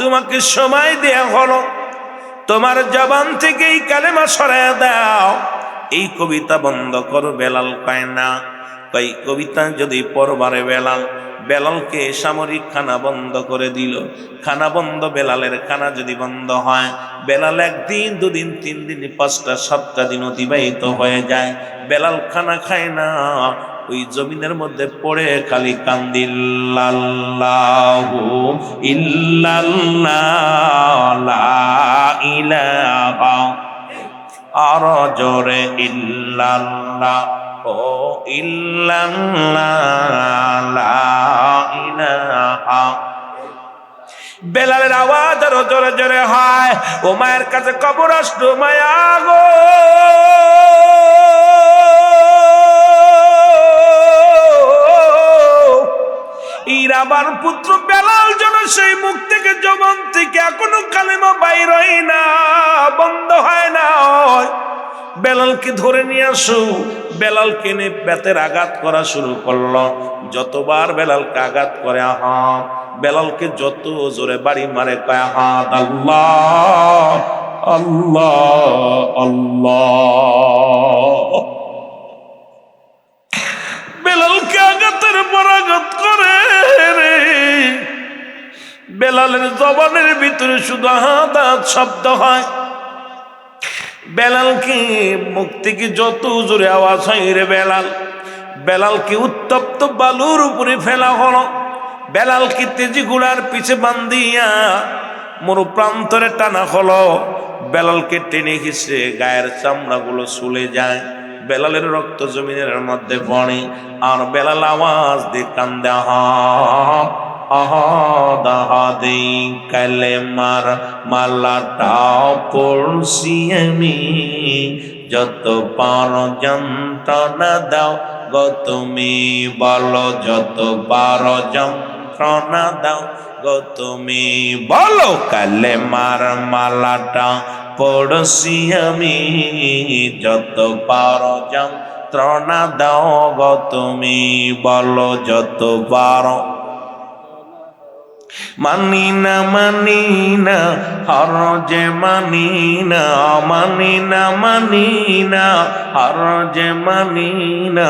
তোমাকে সময় দেয়া হলো, তোমার জবান থেকে এই কালেমা সরাইয়া দাও, এই কবিতা বন্ধ করো। বেলাল কয় না, কই কবিতা যদি পড়বারে বেলাল, বেলালকে সামরিক খানা বন্ধ করে দিল। খানা বন্ধ, বেলালের খানা যদি বন্ধ হয়, বেলাল একদিন দুদিন তিন দিন 5টা 7টা দিন অতিবাহিত হয়ে যায়, বেলাল খানা খায় না। ওই জমিনের মধ্যে পড়ে খালি কান্দিল্লাহু ইল্লাল্লাহ লা ইলাহা আর জোরে ইল্লাল্লাহ ও ইল্লাল্লাহ লা ইলাহা। বেলালের আওয়াজ আরো জোরে জোরে হয়। ও মায়ের কাছে কবর আসলো, মায়া গো ইরাবার পুত্র বেলাল যেন সেই মুখ থেকে জবান থেকে এখনো কালেমা বাইর হয় না, বন্ধ হয় না। বেলালকে ধরে নিয়ে আসো। বেলালকে নিয়ে বেতের আঘাত করা শুরু করলো। যতবার বেলালকে আঘাত করে আহা, বেলালকে যত জোরে বাড়ি মারে কয় আহাদ আল্লাহ আল্লাহ আল্লাহ। বেলালকে আঘাতের পর আঘাত করে রে। বেলালের জবানের ভিতরে শুধু আহাদ শব্দ হয়। বেলালকে মুখ থেকে যত জোরে আওয়াজ হয় রে বেলাল, বেলালকে উত্তপ্ত বালুর উপরে ফেলা হলো। বেলালকে তেজি ঘোড়ার পিছে বান্ধিয়া মরু প্রান্তরে টানা হলো। বেলালকে টেনে ঘিসে গায়ের চামড়াগুলো চলে যায়। বেলালের রক্ত জমিনের মধ্যে পড়ে। আর বেলাল আওয়াজ দিয়ে কান্দে আহাদ আহাদ আহাদে কালেমার মালাটা পড়ছি আমি, যত পারো যন্ত্রণা দাও গো তুমি বলো, যত পারো যন্ত্রণা দাও গো তুমি বলো। কালেমার মালাটা পড়ছি আমি, যত পারো যন্ত্রণা দাও গো তুমি বলো, যত পারো। মানি না মানি না হর যে মানি না, মানি না মানি না হর যে মানি না,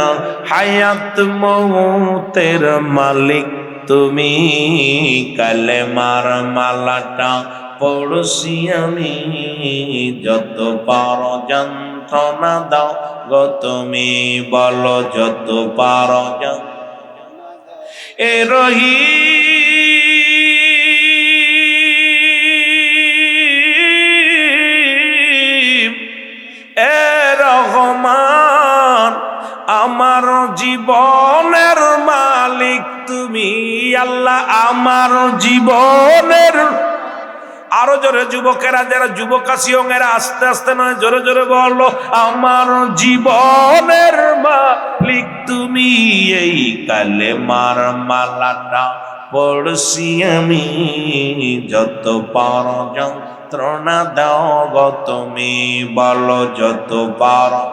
হায়াত মৌতের মালিক তুমি। কালেমার মালাটা পড়ছি আমি, যত পারো যন্ত্রণা দাও গো তুমি বলো, যত পারো এ রহি রহমান আমার জীবনের মালিক তুমি আল্লাহ, আমার জীবনের। আরো জোরে যুবকেরা, যারা যুবক আছি এরা আস্তে আস্তে নয় জোরে জোরে বললো, আমার জীবনের মালিক তুমি। এই কালেমার মালাটা পড়ছি আমি, যত পারো যন্ত্রণা দাও গো তুমি বলো, যত পারো।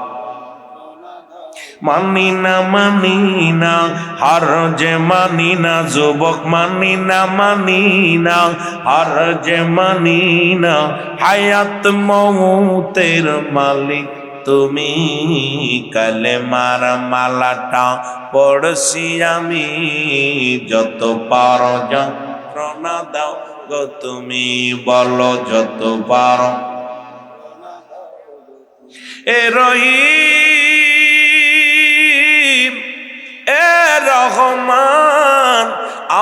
মানি না হার যে মানি না যুবক, মানি না হার যে মানি না, হায়াত মৌতের মালিক তুমি। কালেমার মালাটা পড়ছি আমি, যত পারো যন্ত্রণা দাও গো তুমি বলো, যত পারো। এ রহিম এ রহমান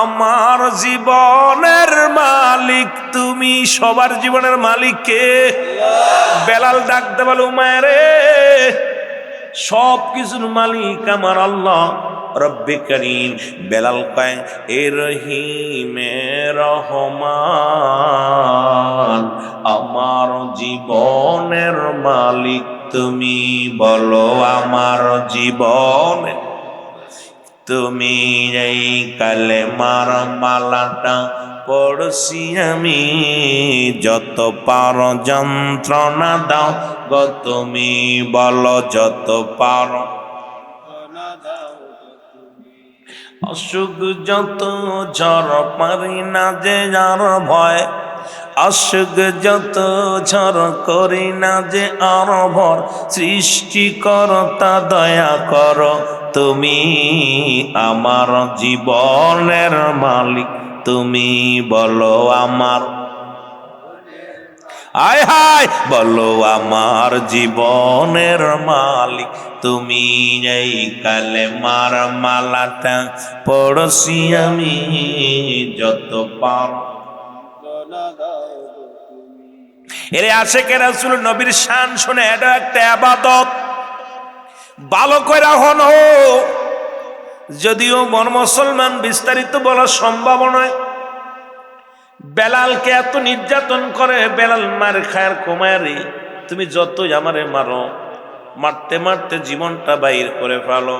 আমার জীবনের মালিক তুমি। সবার জীবনের মালিক কে? বেলাল ডাকতে বলো মায়েরে, সব কিছুর মালিক আমার আল্লাহ রব্বে করিম। বেলাল কয় এ রহিম এ রহমান আমার জীবনের মালিক তুমি বলো, আমার জীবন তুমি। এই কালেমার মালাটা পড়ছি আমি, যত পারো যন্ত্রণা দাও গো তুমি বলো, যত পারো। অসুখ যত ঝড় পারি না যে আর ভয়, অসুখ যত ঝড় করি না যে আর ভর, সৃষ্টিকর্তা দয়া করো তুমি। আমার জীবনের মালিক তুমি বলো, আমার আয় হায় বলো, আমার জীবনের মালিক তুমি। এই কালেমার মালাটা পড়ছি আমি, যত পারো। এরে আশেকে রাসূল নবীর শান শুনে, এটা একটা ইবাদত, ভালো কইরা হনো। যদিও মুসলমান বিস্তারিত বলা সম্ভব নয়। বেলালকে এত নির্যাতন করে, বেলাল মার খায়ার কমায়ারে, তুমি যতই আমারে মারো, মারতে মারতে জীবনটা বাইর করে ফেলো,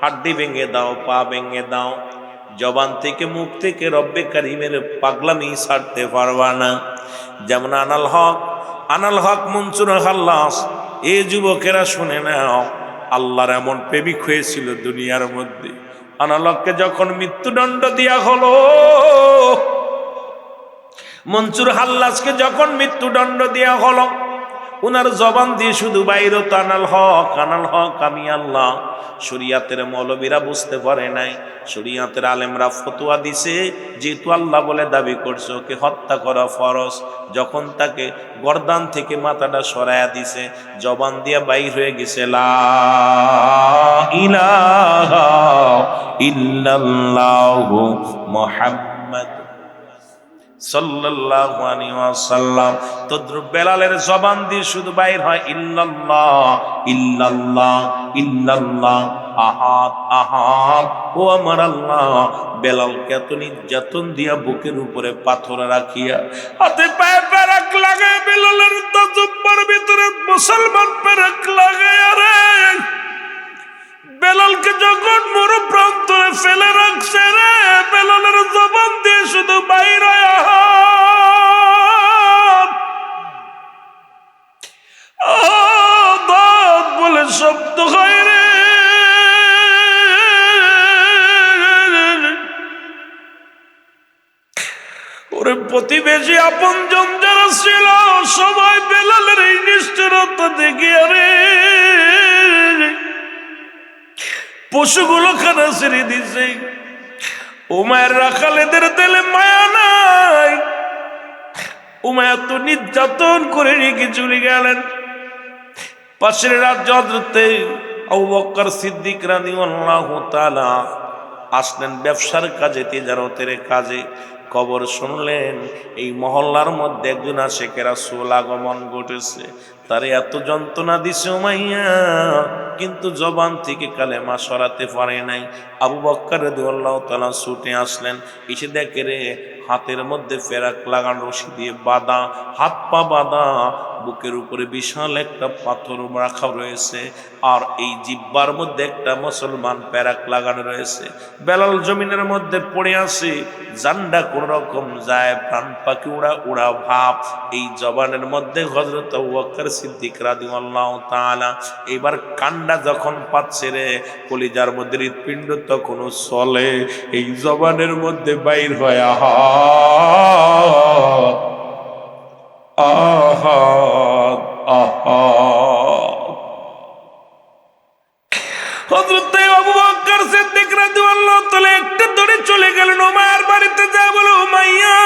হাড্ডি ভেঙে দাও, পা ভেঙে দাও, জবান থেকে মুখ থেকে রব্বে কারিমের পাগলামি ছাড়তে পারবা না। যেমন আনাল হক মনসুর হাল্লাস, এই যুবকেরা শুনে নাও, আল্লাহর এমন প্রেমিক হয়েছিল দুনিয়ার মধ্যে। আনাল হককে যখন মৃত্যুদণ্ড দেয়া হলো, মনসুর হাল্লাসকে যখন মৃত্যুদণ্ড দেয়া হলো, উনার জবান দিয়ে শুধু বাইরে তো আনাল হক আমি আল্লাহ। শরিয়াতের মৌলবীরা বুঝতে পারে নাই, শরিয়াতের আলেমরা ফতোয়া দিছে, যেহেতু আল্লাহ বলে দাবি করছে ওকে হত্যা করা ফরজ, যখন তাকে গর্দান থেকে মাথাটা সরায়া দিছে, জবান দিয়া বাইর হয়ে গেছে লা ইলাহা ইল্লাল্লাহু মুহাম্মাদ সাল্লাল্লাহু আলাইহি ওয়াসাল্লাম। তদ্রুপ বেলালের জবান দিয়ে শুধু বাইর হয় ইল্লাল্লাহ ইল্লাল্লাহ ইল্লাল্লাহ, আহাদ আহাদ, ও আমার আল্লাহ। বেলালকে এত নির্যাতন দিয়া বুকের উপরে পাথর রাখিয়া, হাতে পায়ে পেরেক লাগায়, বেলালের জুব্বার ভিতরে মুসলমান পেরেক লাগায়, রে বেলালকে যখন মরু প্রান্তরে ফেলে রাখছে, রে বেলালের জবান দিয়ে শুধু বাইর হয় আহাদ বলে শব্দ হয়, রে ওরে প্রতিবেশী আপনজন যারা ছিল সবাই বেলালের এই নিষ্ঠুরতা দেখে, রে পশুগুলো খানা ছেড়ে দিছে। উমায়ের রাখালেদের দিলে মায়া নাই, উমায়া তো নির্যাতন করে রেখে চলে গেলেন। পাশের রাজ্য হযরতে আবু বকর সিদ্দিক রাদিয়াল্লাহু তাআলা আসলেন ব্যবসার কাজে, তিজারতের কাজে। খবর শুনলেন এই মহল্লার মধ্যে একজন আশিকে রাসূল আগমন ঘটেছে, তারে এত যন্ত্রণা দিছে উমাইয়া, কিন্তু জবান থেকে কালেমা সরাতে পারে নাই। আবু বকর রাদিয়াল্লাহু তাআলা ছুটে আসলেন, এসে দেখে রে হাতের মধ্যে ফেরাক লাগানো, রশি দিয়ে বাঁধা, হাত পা বাঁধা, বুকের উপরে বিশাল একটা পাথর রাখা রয়েছে, আর এই জিব্বার মধ্যে একটা মুসলমান ফেরাক লাগানো রয়েছে। বেলাল জমিনের মধ্যে পড়ে আছে, জান্ডা কোন রকম যায়, প্রাণ পাখি উড়া উড়া ভাব। এই জবানের মধ্যে হযরত আবু বকর সিদ্দিক রাদিয়াল্লাহু তাআলা এবার কান্ডা যখন পাচ্ছে, রে কলিজার মধ্যে হৃৎপিণ্ড তখন চলে, এই জবানের মধ্যে বাইর হয় আহাদ আহাদ আহাদ। হযরত আবু বকর সিদ্দিক রাদিয়াল্লাহু তাআলা একটা দৌড়ে চলে গেলেন উমাইয়ার বাড়িতে, যা বলো উমাইয়া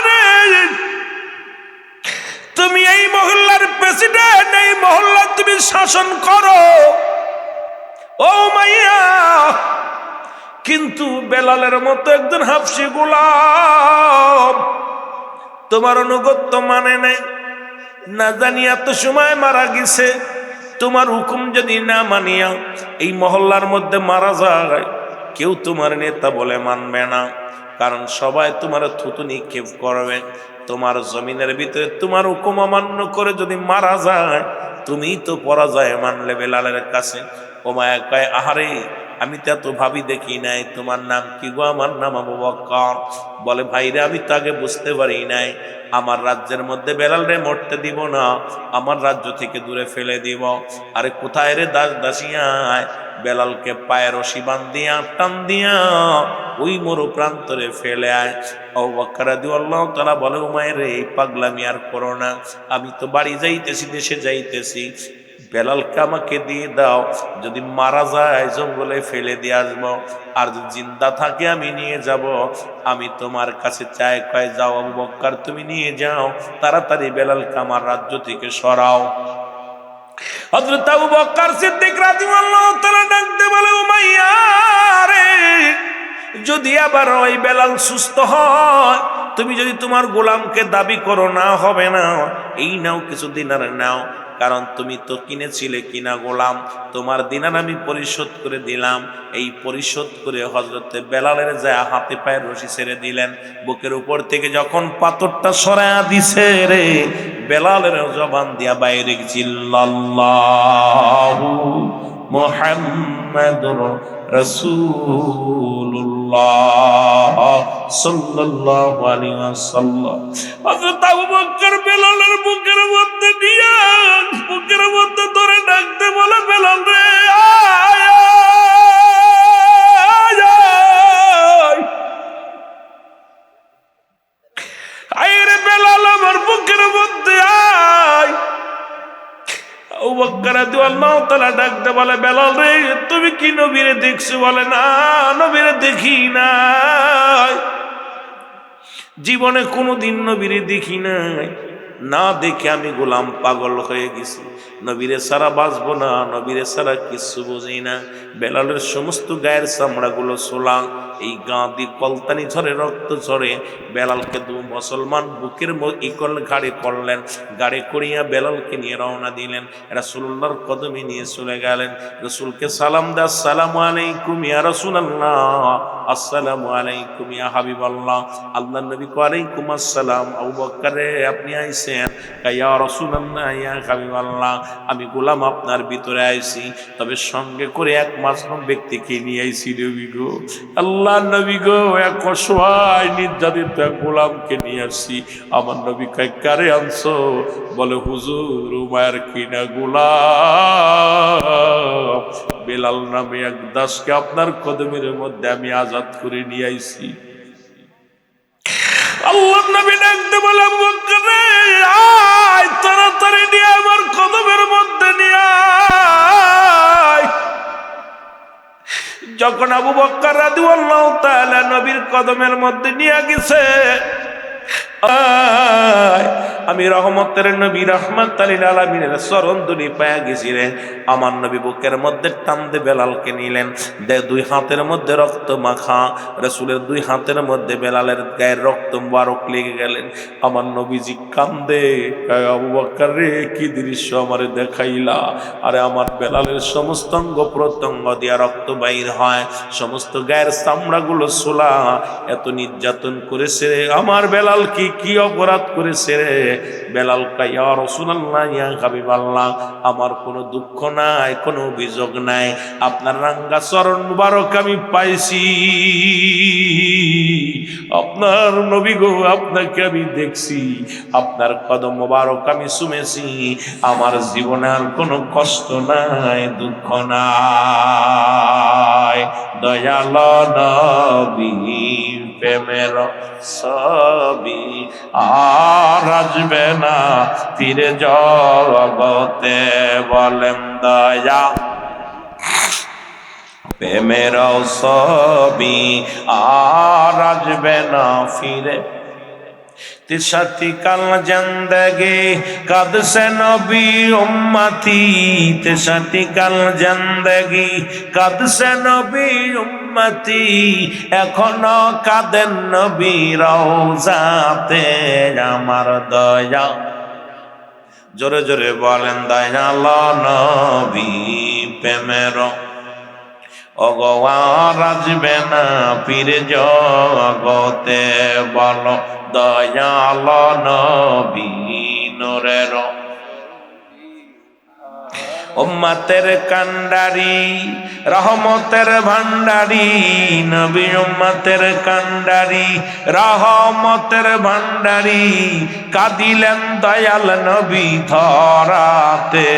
রে, তুমি এই মহল্লার প্রেসিডেন্ট, এই মহল্লা তুমি শাসন করো ও উমাইয়া, কিন্তু বেলালের মতো একজন হাবশী গোলাম তোমার অনুগত্য মানে নাই, না জানি এত সময় মারা গেছে। তোমার হুকুম যদি না মানিয়া এই মহল্লার মধ্যে মারা যায়, কেউ তোমার নেতা বলে মানবে না, কারণ সবাই তোমার থুতু নিক্ষেপ করবে। তোমার জমিনের ভিতরে তোমার হুকুম অমান্য করে যদি মারা যায়, তুমি তো পরাজয় মানলে বেলালের কাছে। উমাইয়া কয়, আহারে আমি তো এত ভাবি দেখি নাই, তোমার নাম কি গো? আমার নাম আবু বকর। বলে, ভাইরে আমি তো আগে বুঝতে পারি নাই, আমার রাজ্যের মধ্যে বেলাল রে মরতে দিব না, আমার রাজ্য থেকে দূরে ফেলে দিব। আরে কোথায় রে দাস দাসিয়ায়, বেলালকে পায়ে রশি বান্ধিয়া টান দিয়া ওই মরু প্রান্তরে ফেলে আয়। আবু বকর রাদিয়াল্লাহু তাআলা বলে, উমাইর রে এই পাগলামি আর করো না, আমি তো বাড়ি যাইতেছি, দেশে যাইতেছি, বেলালকে আমাকে দিয়ে দাও, যদি মারা যায় জঙ্গলে ফেলে দিয়ে আসবো, আর যদি জিন্দা থাকে আমি নিয়ে যাব। আমি তোমার কাছে চাই, কয় যাও আবু বকর তুমি নিয়ে যাও, তাড়াতাড়ি বেলালকে আমার রাজ্য থেকে সরাও। হযরত আবু বকর সিদ্দিক রাদিয়াল্লাহু তাআলা ডাকতে বলে, উমাইয়া রে, যদি আবার ওই বেলাল সুস্থ হয়, তুমি যদি তোমার গোলামকে দাবি করো না হবে না, এই নাও কিছু দিনার নাও, কারণ তুমি তো কিনেছিলে কিনা গোলাম, তোমার দিনার আমি পরিশোধ করে দিলাম। এই পরিশোধ করে হযরতে বেলালের যায় হাতে পায়ে রশি ছেড়ে দিলেন। বুকের উপর থেকে যখন পাথরটা সরায়া দিছে রে, বেলালের জবান দিয়া বাইরে চিল্লাল্লাহু মুহাম্মাদুর রাসূলুল্লাহ সাল্লাল্লাহু আলাইহি ওয়াসাল্লাম। হযরত আবু বকর বেলালের বুকের মধ্যে দিয়া বুকের মধ্যে ধরে ডাকতে বলে, বেলাল রে আয় আয় আয়, আয় রে বেলাল আমার বুকের মধ্যে আয়। আবু বকর রাদিয়াল্লাহু তাআলা ডাকতে বলে, বেলাল রে তুমি কি নবীরে দেখছো? বলে না, নবীরে দেখি নাই, জীবনে কোনোদিন নবীরে দেখি নাই, না দেখে আমি গোলাম পাগল হয়ে গেছি, নবীরে সারা বাঁচবো না, নবীরে সারা কিছু বুঝি না। বেলালের সমস্ত গায়ের চামড়াগুলো ছোলা, এই গা দিয়ে কলতানি ঝরে, রক্ত ঝরে। বেলালকে দু মুসলমান বুকের ঘাড়ে করলেন, গাড়ি করিয়া বেলালকে নিয়ে রওনা দিলেন, রাসূলুল্লাহর কদমে নিয়ে চলে গেলেন। রাসূলকে সালাম দে, আসসালামু আলাইকুম ইয়া রাসূলুল্লাহ, আসসালামু আলাইকুম ইয়া হাবিবাল্লাহ। আল্লাহর নবী কো আলাইকুম আসসালাম। আবু বকর রে আপনি আইছেন? ইয়া রাসূলুল্লাহ ইয়া হাবিবাল্লাহ, আমি গোলাম আপনার ভিতরে আইছি, তবে সঙ্গে করে এক মাসুম ব্যক্তিকে নিয়ে আইছি নবী গো। আল্লাহ নবী গো, এক অসহায় নির্যাতিত এক গোলামকে নিয়ে আসছি। আমার নবী কয় কারে আনছো? বলে হুজুর উমায়ের কিনা গোলাম বেলাল নামে এক দাসকে আপনার কদমের মধ্যে আমি আজাদ করে নিয়ে আইছি। আল্লাহ নবী ডাকতে বলে, আবু বকর রে আয়, তাড়াতাড়ি নিয়ে আমার কদমের মধ্যে নিয়ে আয়। যখন আবু বকর রাদিয়াল্লাহু তাআলা নবীর কদমের মধ্যে নিয়ে গেছে, আমি রহমতের নবী রাহমাতুল লিল আলামিনের চরণ ধুলি পায়া গেছি রে। আমার নবী বুকের মধ্যে টান দিয়ে বেলালকে নিলেন, দুই হাতের মধ্যে রক্ত মাখা, রাসূলের দুই হাতের মধ্যে বেলালের গায়ের রক্ত মুবারক লেগে গেলেন। আমার নবীজি কান্দে, আবু বকর রে কি দৃশ্য আমারে দেখাইলা? আরে আমার বেলালের সমস্ত অঙ্গ প্রত্যঙ্গ দিয়া রক্ত বাইর হয়, সমস্ত গায়ের চামড়াগুলো ছোলা, এত নির্যাতন করেছে রে আমার বেলাল, কি অপরাধ করেছে রে? বেলাল কয়, ইয়া রাসূলুল্লাহ ইয়া হাবিবাল্লাহ, আমার কোনো দুঃখ নাই, কোনো অভিযোগ নাই, আপনার রাঙ্গা চরণ মুবারক আমি পাইছি, আপনার নবী গো আপনাকে আমি দেখছি, আপনার কদম মুবারক আমি শুনেছি, আমার জীবনে আর কোনো কষ্ট নাই, দুঃখ নাই। দয়াল নবী প্রেমের ছবি আর আসবে না ফিরে জগতে, বলেন দয়া প্রেমের ছবি আর আসবে না ফিরে। তিসাতি কাল জিন্দেগি কদ সে নবী উম্মতি, তিসাতি কাল জিন্দেগি কদ সে নবী উম্মতি, এখনো কাঁদেন নবী রওজাতে আমার দয়া। জোরে জোরে বলেন দয়াল নবী প্রেমের অগোয়ার আসবে না ফিরে জগতে, বলো দয়াল নবী নূরের উম্মতের কান্ডারি রহমতের ভান্ডারি, নবী উম্মতের কান্ডারি রহমতের ভান্ডারি, কাঁদিলেন দয়াল নবী ধরাতে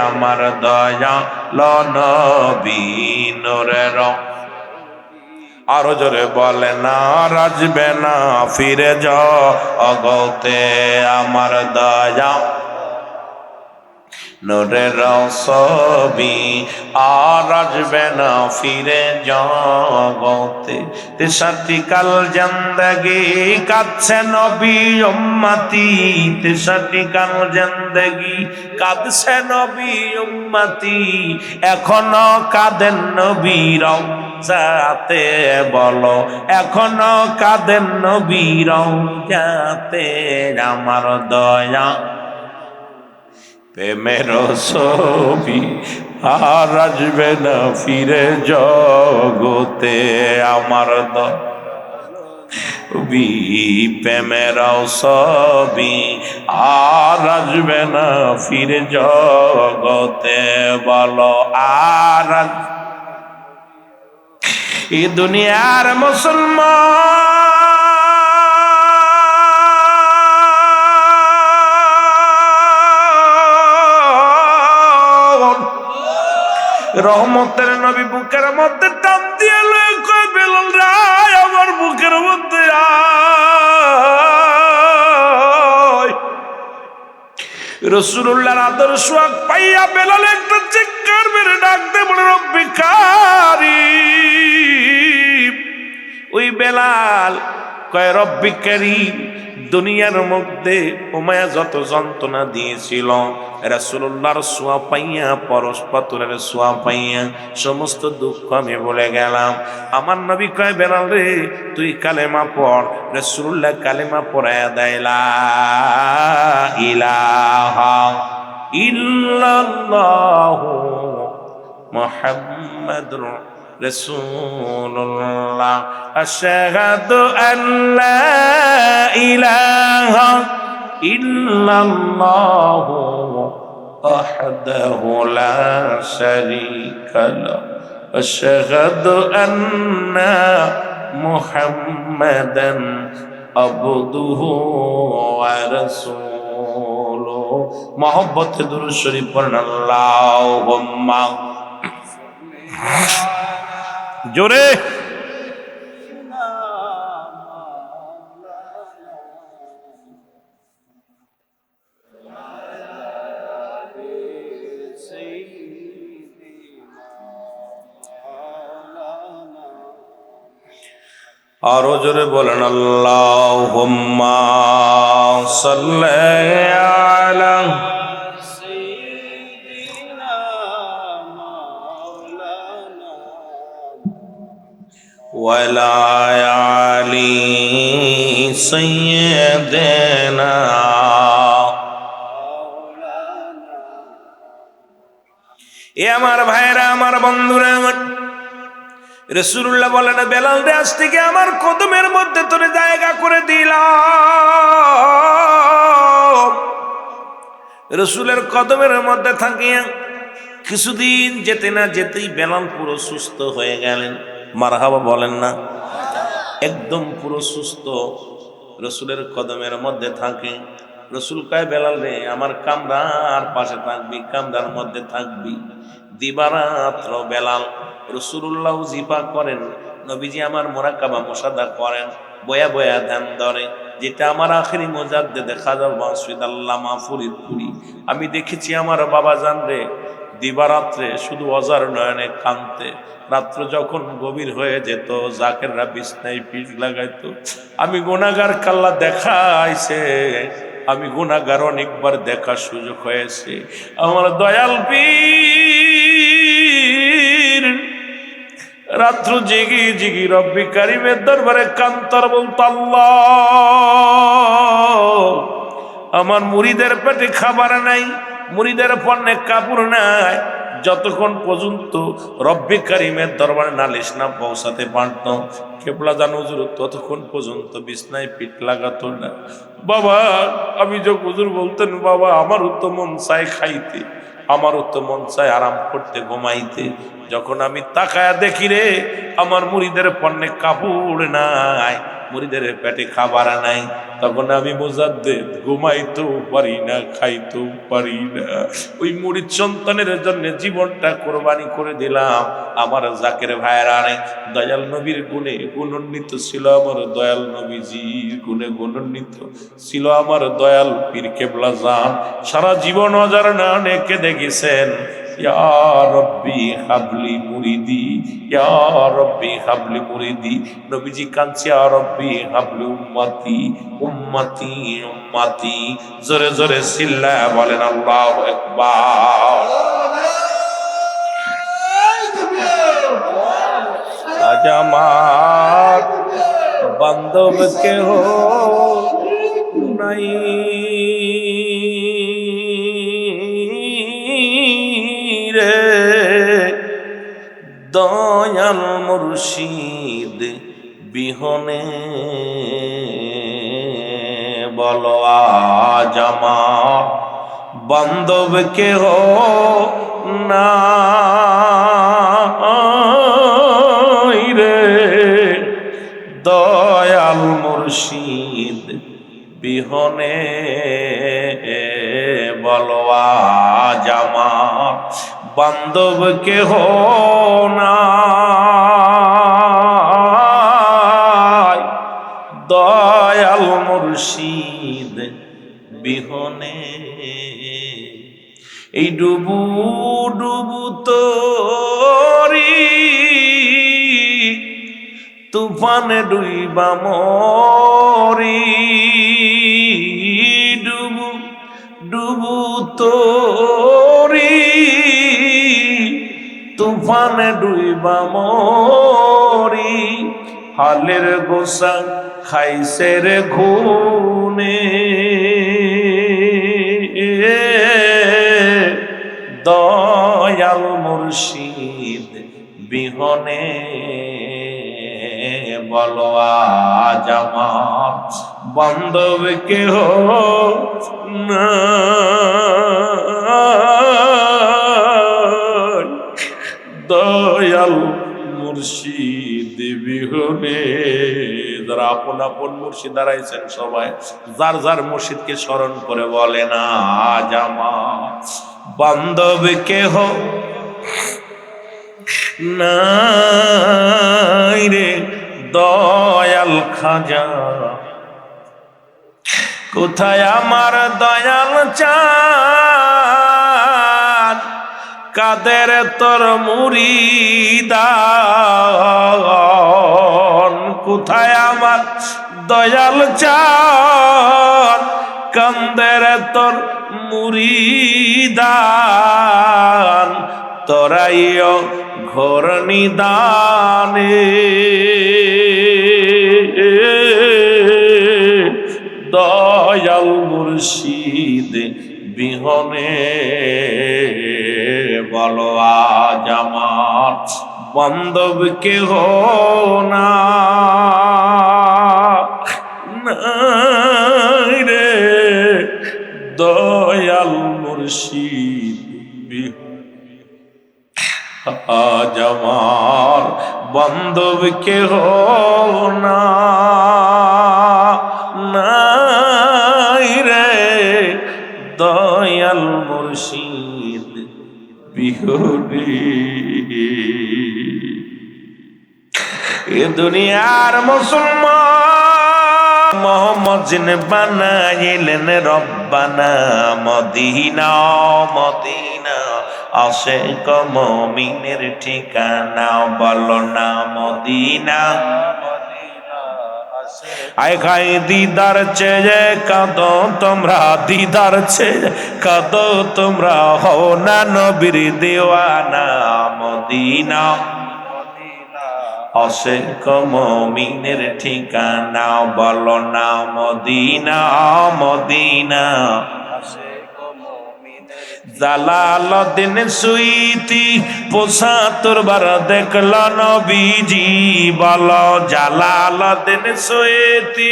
আমার দয়াল নবী নূরের। আরো জোরে বলে না রাজবে না ফিরে জগতে আমার দয়া। নূরের ছবি আর আসবে না ফিরে জগতে। তেষট্টি কাল জিন্দেগি কাঁদছে নবী উম্মতি, তেষট্টি কাল জিন্দেগি কাঁদছে নবী উম্মতি, এখনো কাঁদেন নবী রওজাতে, বলো এখনো কাঁদেন নবী রওজাতে। আমার দয়া প্রেমের ছবি আর আসবে না ফিরে জগতে। আমার দবি প্রেমের ছবি আর আসবে না ফিরে জগতে, বলো আর এই দুনিয়ার মুসলমান রহমতের নবী বুকের মধ্যে টান দিয়ে লয়ে কয়, বেলাল রায় আমার বুকের মধ্যে আয়। রাসূলুল্লাহর আদর্শ পাইয়া বেলাল একটা চিৎকার মেরে ডাক দে, বলে রব্বি কারীম। ওই বেলাল কয়, রব্বি কারীম দুনিয়ার মধ্যে উমায়া যত যন্ত্রণা দিয়েছিল, রাসূলুল্লাহর ছোঁয়া পাইয়া, পরশ পাথরের ছোঁয়া পাইয়া সমস্ত দুঃখ আমি বলে গেলাম। আমার নবী কয়, বেলাল রে তুই কালেমা পড়। রাসূলুল্লাহ কালেমা পড়ায়া দেয়, লা ইলাহা ইল্লাল্লাহু মুহাম্মাদুর রাসূলুল্লাহ, আশহাদু আল্লা ইলাহা ইল্লাল্লাহু ওয়াহদাহু লা শারীকা লাহু, আশহাদু আন্না মুহাম্মাদান আবদুহু ওয়া রাসূলুহু। মহব্বতে দুরূদ শরীফ পড়েন, আল্লাহুম্মা জোরে। আরো জোরে বলেন, আল্লাহুম্মা সাল্লি আলা ওয়ালা আলি সাইয়্যিদিনা। এ আমার ভাইরা, আমার বন্ধুরা, আমার রাসূলুল্লাহ বলেন, বেলাল রে আজ থেকে আমার কদমের মধ্যে তোরে জায়গা করে দিলাম। রাসূলের কদমের মধ্যে থাকিয়া কিছুদিন যেতে না যেতেই বেলাল পুরো সুস্থ হয়ে গেলেন। মারহাবা বলেন না? একদম পুরো সুস্থ, রাসূলের কদমের মধ্যে থাকে। রাসূল কয়, বেলাল রে আমার কামরার পাশে থাকবি, কামরার মধ্যে থাকবি দিবারাত্র। বেলাল রাসূলুল্লাহ জিফা করেন, নবীজি আমার মুরাকাবা মুশাহাদা করেন, বয়া বয়া ধ্যান ধরে, যেটা আমার আখেরি মুজাদ্দিদ খাজা মাসুদ আল্লামা ফরিদপুরি আমি দেখেছি। আমার বাবা জান রে দিবারাত্রে শুধু অজার নয়নে কাঁদতে। রাত্র যখন গভীর হয়ে যেত, জাকেররা বিছনায় পিঠ লাগাইতো। আমি গুনাহগার কাল্লা দেখাইছে, আমি গুনাহগার অনেকবার দেখার সুযোগ হয়েছে। আমার দয়াল পীর রাত্র জেগে জেগে রব্বি কারিমের দরবারে কান্তর বলত, আল্লাহ আমার মুরিদের পেটে খাবার নাই, মুরিদের পণ্যে কাপড় নাই, যতক্ষণ পর্যন্ত রব্বি কারিমের দরবারে নালিশ না পৌঁছাতে পারত, কেবলা জান হুজুর ততক্ষণ পর্যন্ত বিছনায় পিঠ লাগাতো না। বাবা আমি যখন হুজুর বলতেন, বাবা আমারও তো মন চায় খাইতে, আমারও তো মন চায় আরাম করতে, ঘুমাইতে। যখন আমি তাকায়া দেখি রে আমার মুরিদের পণ্যে কাপড় নাই, মুরিদের পেটে খাবার নাই, তখন আমি মুজাদ্দিদ ঘুমাইতেও পারি না, খাইতেও পারি না। ওই মুরিদ সন্তানের জন্য জীবনটা কোরবানি করে দিলাম। আমার জাকের ভাইয়েরা রে, দয়াল নবীর গুণে গুণান্বিত ছিল আমার দয়াল নবীজির গুণে গুণান্বিত ছিল আমার দয়াল পীর কেবলা জান। সারা জীবন অজার না নেকে দেখেছেন, ইয়া রব্বি হাবলি মুরিদি, ইয়া রব্বি হাবলি মুরিদি। নবীজি কাঁদছে, ইয়া রব্বি হাবলি উম্মতি, উম্মতি, উম্মতি। জোরে জোরে চিল্লায়া বলেন আল্লাহু আকবার। আজ আমার বান্ধব কেহ নাই রে, দয়াল মুর্শিদ বিহনে বলো আজ আমার বান্ধব কেহ নাই রে, দয়াল মুর্শিদ বিহনে বলো আজ আমার বান্ধব কেহ নাই, দয়াল মুর্শিদ বিহনে। এই ডুবু ডুবু তরি তুফানে ডুইবা মরি, ডুবু ডুবু তরি তুফানে ডুইবা মরি, হালের গোসা খাইছে রে ঘুনে, দয়াল মুর্শিদ বিহনে বলো আজ আমার বান্ধব কেহ নাই, দয়াল মুর্শিদ বিহনে। যারা আপন আপন মুর্শিদ দাঁড়াইছেন সবাই যার যার মুর্শিদকে স্মরণ করে বলে না আজ আমার বান্ধব কেহ নাই রে, দয়াল খাজা কোথায় আমার দয়াল চাঁদ, কাদের তোর মুরিদান, কোথায় আমার দয়াল চাঁদ, কাদের তোর মুরিদান, তোরাইও ঘোর নিদানে, দয়াল মুর্শিদ বিহনে বলো আজ আমার বান্ধব কেহ নাই রে, দয়াল মুর্শিদ আজ আমার বান্ধব কেহ নাই রে, দয়াল মুর্শিদ বিহনে। এ দুনিয়ার মুসলমান মোহাম্মদ জিনে বানাইলেন রব্বানা মদিনা, মদিনা আশিক মুমিনের ঠিকানা বলো না মদিনা। আয় খাই দিদার চেয়ে কাঁদো তোমরা, দিদার চেয়ে কাঁদো তোমরা, হও না নবীর দেওয়ানা মদিনা, আশিক মুমিনের ঠিকানা বলো না মদিনা, মদিনা। জালালউদ্দিন সুইতি ৭৫ বার দেখল নবীজি বলো, জালালউদ্দিন সুইতি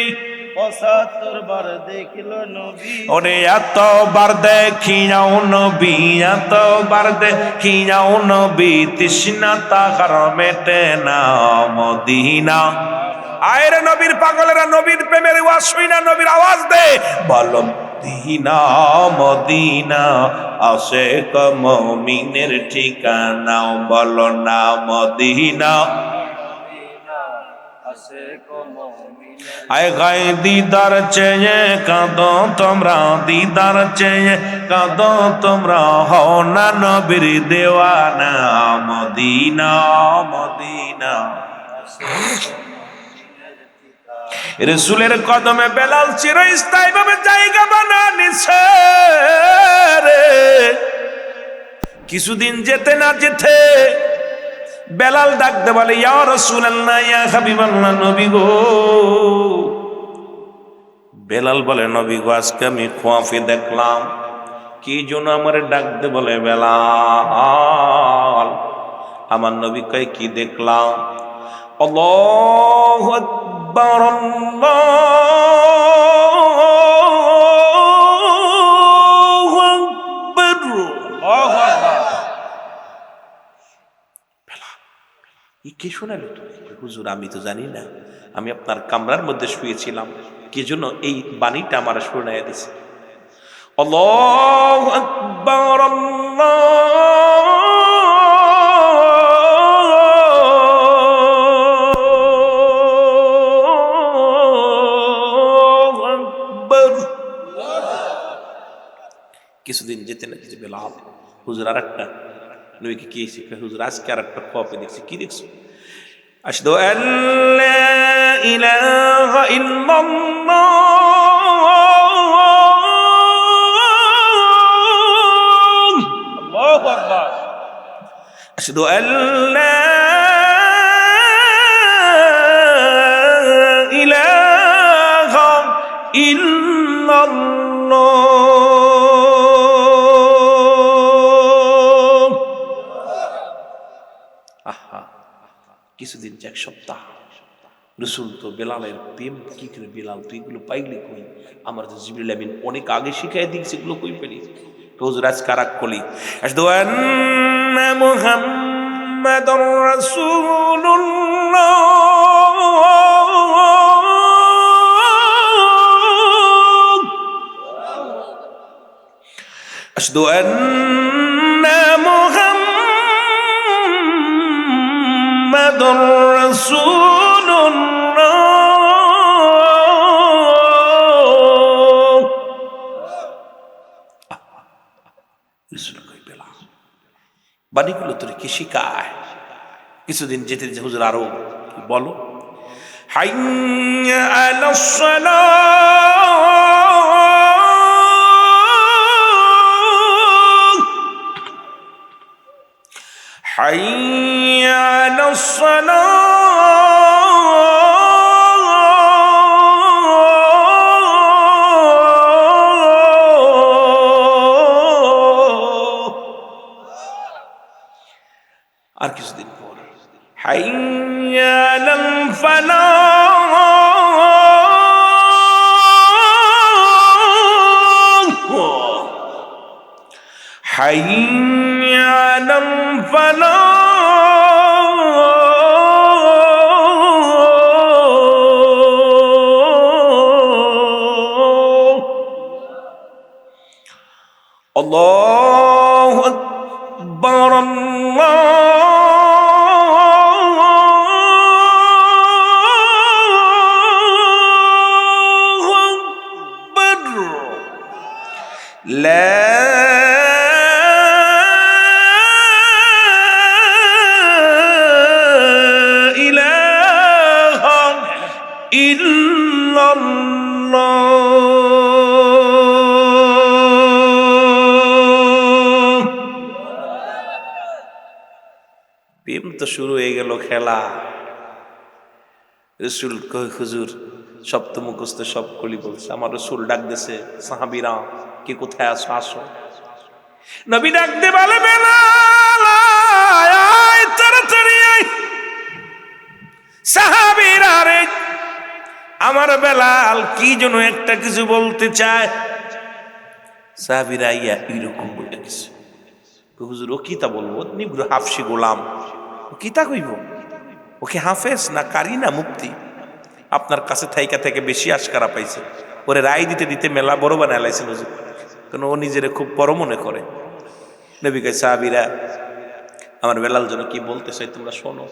৭৫ বার দেখল নবী, ওরে এতবার দেখিয়াও নবী, এতবার দেখিয়াও নবী, তৃষ্ণা তাহার মেটে না মদিনা, আয়ের নবীর পাগলেরা নবীর প্রেমের ওয়াজ শুই না নবীর আওয়াজ দে বলো মদিনা মদিনা আশিক মুমিনের ঠিকানা বলো না মদিনা আয় গায় দিদার চেয়ে কাঁদো তোমরা দিদার চেয়ে কাঁদো তোমরা হও না নবীর দেওয়ানা মদিনা মদিনা রাসূলের কদমে বেলাল চিরস্থায়ী ভাবে জায়গা বানানিছে রে কিছুদিন যেতে না যেতে বেলাল ডাকতে বলে ইয়া রাসূলুল্লাহ ইয়া হাবিবাল্লাহ নবী গো বেলাল বলে নবী গো আজকে আমি খোয়াফে দেখলাম কি জন্য আমারে ডাকতে বলে বেলাল আমার নবী কয় কি দেখলাম আল্লাহু আকবার আল্লাহু আকবার আল্লাহু আকবার কি শোনালো তুমি হুজুর আমি তো জানি না আমি আপনার কামরার মধ্যে শুয়েছিলাম কি জন্য এই বাণীটা আমার শোনায় দিছে আল্লাহু আকবার আল্লাহু আকবার কিছুদিন যেতে না যেতে বেলাল হুজুর আরেকটা নবীকে কি শিখে হুজুর আজকে আরেকটা খোয়াবে দেখছি কি দেখছো আশহাদু আল্লা ইলাহা ইল্লাল্লাহ আল্লাহু আকবার আশহাদু আল্লা ইলাহা ইল্লাল্লাহ আহা কিছুদিন এক সপ্তাহ রাসূল তো বেলালের প্রেম কি করে বেলাল তুই এগুলো পাইলি কই আমার তো জিবরিল আমিন অনেক আগে শিখাই দিয়েছে এগুলো কই পেলি হুজুর আজ কারাক কলি আশহাদু আন্না মুহাম্মাদুর রাসূলুল্লাহ আশহাদু আন্না মুহাম্মাদুর রাসূলুল্লাহ রাসূল কই বেলাল বাণীগুলো তোর কি শিখায় কিছুদিন যেতে যে হুজুর আরো বলো হাইয়া আলাস সালাহ হাইয়া আলাস সালাহ আর কিছুদিন পর হাইয়া আলাল ফালাহ হাইয়া আলাল ফালাহ আল্লাহু আকবার আল্লাহু আকবার লা ইলাহা ইল্লাল্লাহ প্রেম তো শুরু হয়ে গেল খেলা রাসূল কই হুজুর সব তো মুখস্থ সব কলি বলছে আমার রাসূল ডাক দিয়েছে সাহাবীরা কে কোথায় আসো আসো নবী ডাক দে বলে বেলাল আয় তাড়াতাড়ি আয় সাহাবীরা রে আমার বেলাল কি যেন একটা কিছু বলতে চায় সাহাবীরা ইয়া এরকম বলে কিছু হুজুর ও কিতা বলবো নিগ্রো হাফসি গোলাম ও কিতা কইব ওকে হাফেজ না কারি না মুফতি আপনার কাছে থাইকা থেকে বেশি আশকারা পাইছে, ওরে রায় দিতে দিতে মেলা বড় বানায় লাইছেন হুজুর, কারণ ও নিজেরে খুব বড় মনে করে। নবী কয় সাহাবীরা আমার বেলাল যেন কি বলতে চাই তোমরা শোনো।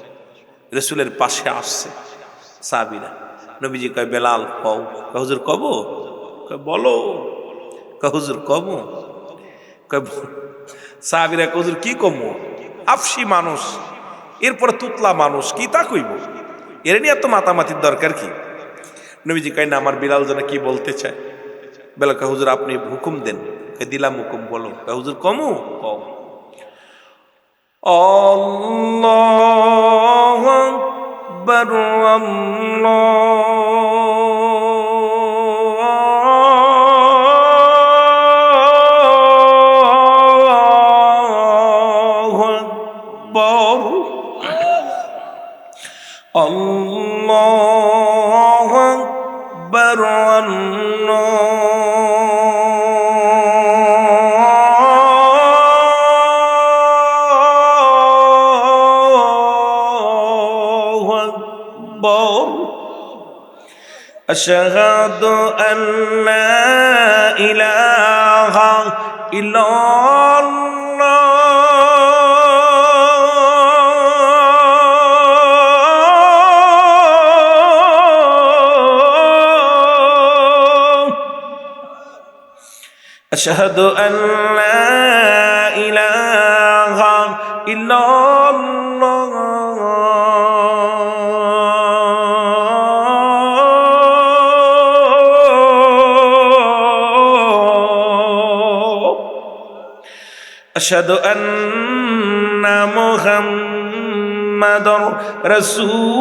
রসুলের পাশে আসছে সাহাবীরা, নবীজি কয় বেলাল কও। কয় হুজুর কব? কয় বলো। কয় হুজুর কব? কয় সাহাবীরা কয় হুজুর কি কমো, আফসি মানুষ, এরপরে তুতলা মানুষ, কি তা কইব, এর নিয়ে এত মাতামাতির দরকার কি? নবীজি কয় না আমার বিলাল যেন কি বলতে চায়। বেলাল কয় হুজুর আপনি হুকুম দেন। কয় দিলাম হুকুম, বলো। কয় হুজুর কমু? কও। আল্লাহু আকবার আল্লাহু আকবার আল্লাহু আকবার আল্লাহু আকবার আশহাদু আল্লা ইলাহা ইল্লাল্লাহ আশহাদু আল্লা ইলাহা ইল্লাল্লাহ আশহাদু আন্না মুহাম্মাদুর রাসূলুল্লাহ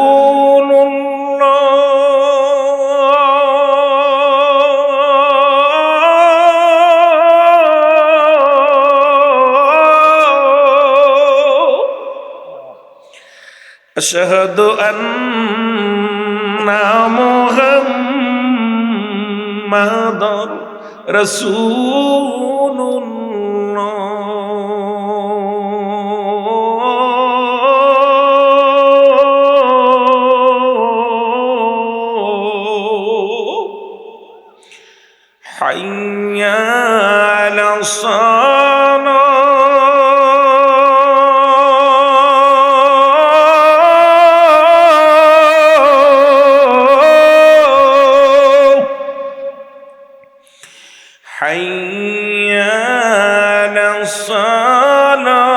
আশহাদু আন্না মুহাম্মাদুর রাসূলুল্লাহ হাইয়া আলাস সালাহ হাইয়া আলাস সালাহ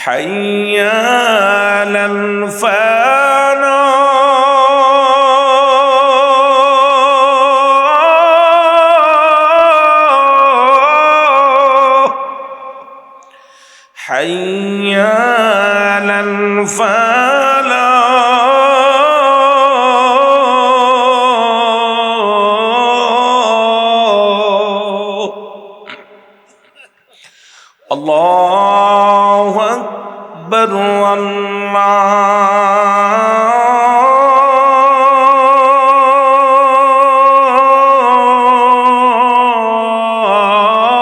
হাইয়া আলাল ফালাহ হাইয়া আলাল ফালাহ আল্লাহু আকবার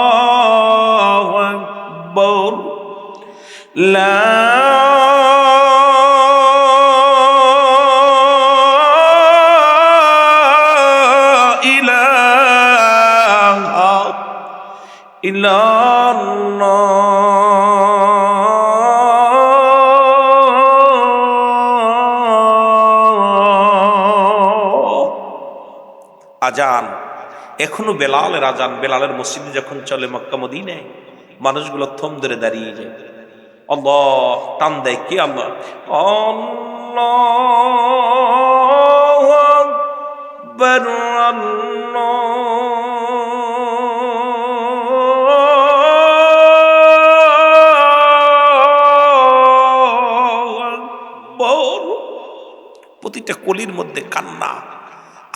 আল্লাহু আকবার লা ইলাহা ইল্লাল্লাহ। আজান এখনো বেলালের আজান, বেলালের মসজিদে যখন চলে মক্কা মদিনায়, মানুষগুলো থম ধরে দাঁড়িয়ে যায়, আল্লাহ টান দেয়, কে আল্লাহ? আল্লাহু আকবার আল্লাহু আকবার। প্রতিটা কলির মধ্যে কান্না।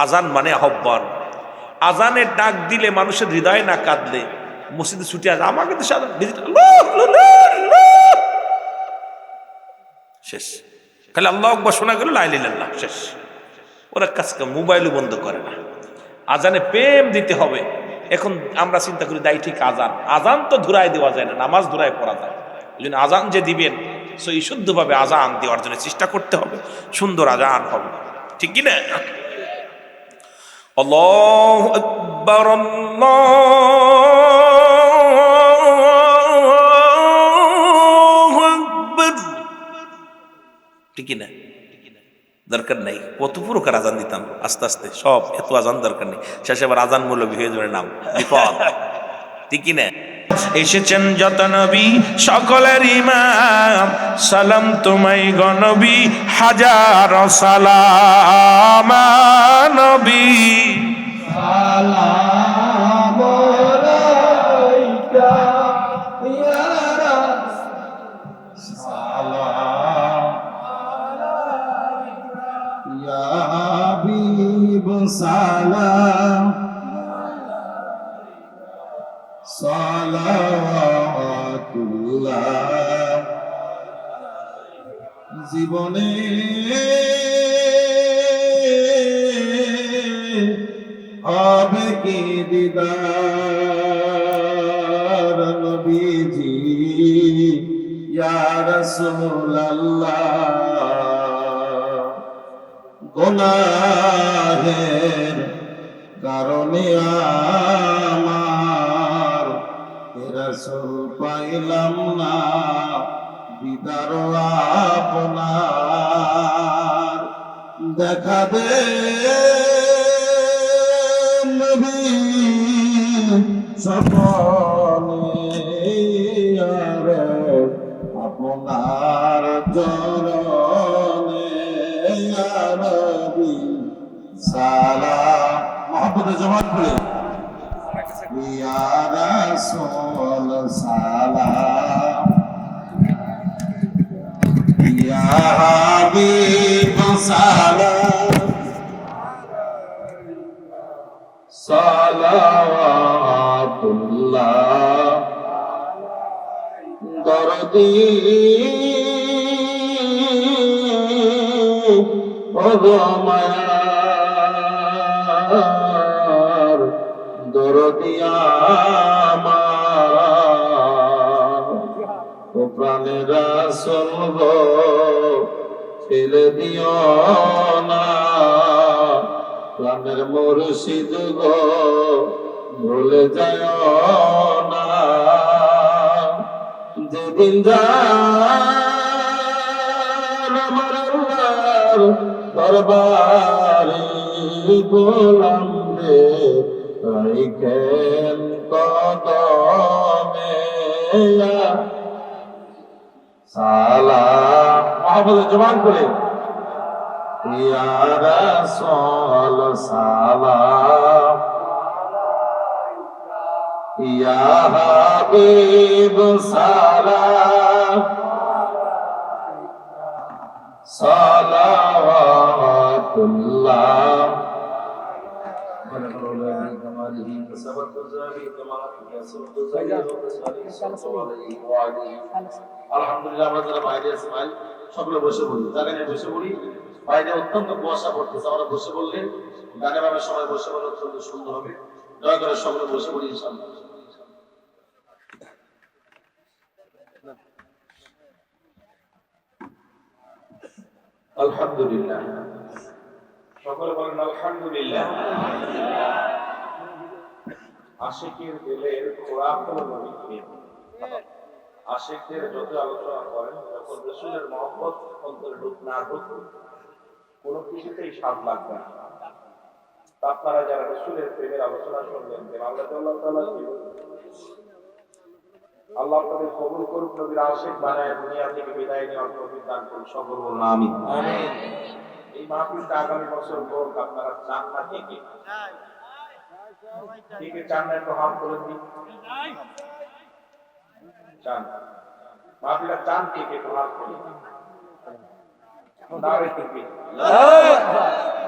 আজান মানে আহ্বান। আজানের ডাক দিলে মানুষের হৃদয় না কাঁদলে মসজিদে ছুটে আসে, আমাকে তো শেষ। খালি আল্লাহু আকবার শোনা গেল, লা ইলাহা ইল্লাল্লাহ, শেষ। ওরা কাজ মোবাইলও বন্ধ করে না। আজানে প্রেম দিতে হবে, এখন আমরা চিন্তা করি দায়ী ঠিক আজান, আজান তো ধুরায় দেওয়া যায় না, নামাজ ধুরায় পড়া যায়। এই জন্য আজান যে দিবেন সেই শুদ্ধভাবে আজান দেওয়ার জন্য চেষ্টা করতে হবে, সুন্দর আজান হবে, ঠিক কি না? আল্লাহু আকবার, আল্লাহু আকবার, ঠিক কি না? দরকার নাই কত প্রকার আজান দিতাম আস্তে আস্তে, সব এত আজান দরকার নেই, শেষে আবার আজান মৌলবী হয়ে যাবে, নাম বিপদ, ঠিক কি না? এসেছেন যত নবী সকলের ইমাম, সালাম তোমায় গো নবী, হাজার সালাম নবী, সালাম আলাইকা ইয়া রাসূল, সালাম আলাইকা ইয়া হাবিব, সালাম সালাওয়াতুল্লাহ। জীবনে হবে কি দিদার নবীজি, ইয়া রাসূলুল্লাহ। গুনাহের কারণে আমার রাসূল পাইলাম না দিদার আপনার, দেখা দে নবী স্বপনে আপনার চরণে, ইয়া নবী সালাম। মোহাম্মদ জমাত বলে ইয়া রাসূল সালাম, ইয়া হাবিব সালাম, সালাওয়াতুল্লাহ। দরদি ও মায়ার দরদি আমার, ও প্রাণের রাসূল গো ছেড়ে দিও না, প্রাণের মুর্শিদ গো ভুলে যাও না। যেদিন যার আমার আল্লাহর দরবারে গোলাম রে রাইখেন কদমে, সালাম। মোহাম্মদ জবান করে ইয়া রাসূল সালাম, ইয়া হাবিব সালাম, সালাওয়াতুল্লাহ। আলহামদুলিল্লাহ, আমরা যারা বাইরে আছি ভাই সকলে বসে পড়ি, জায়গায় বসে পড়ি। বাইরে অত্যন্ত কুয়াশা পড়তেছে, আমরা বসে পড়লে গানে ভাবে সবাই বসে পড়লে অত্যন্ত সুন্দর হবে। দয়া করে সকলে বসে পড়ি ইনশাআল্লাহ। আলহামদুলিল্লাহ, সকলে বলেন আলহামদুলিল্লাহ। আশিকের দিলের খোরাক হলো নবী প্রেম। আশিকদের যত আলোচনা করেন যখন রাসূলের মহব্বত অন্তরে না ঢুকবে কোনো কিছুতেই স্বাদ লাগবে না। আপনারা যারা রাসূলের প্রেমের আলোচনা শুনলেন, আল্লাহ তাআলা আল্লাহ আপনাদের কবুল করুন, নবীর আশিক বানায় দুনিয়া থেকে বিদায় নেওয়ার তৌফিক দান করুন, সকল বলুন আমিন। এই মাহফিলটা আগামী বছর হোক, আপনারা চান না কে কে চান না একটু হাত তুলে দিন, চান মাহফিলটা চান কে কে একটু হাত তুলে দিন।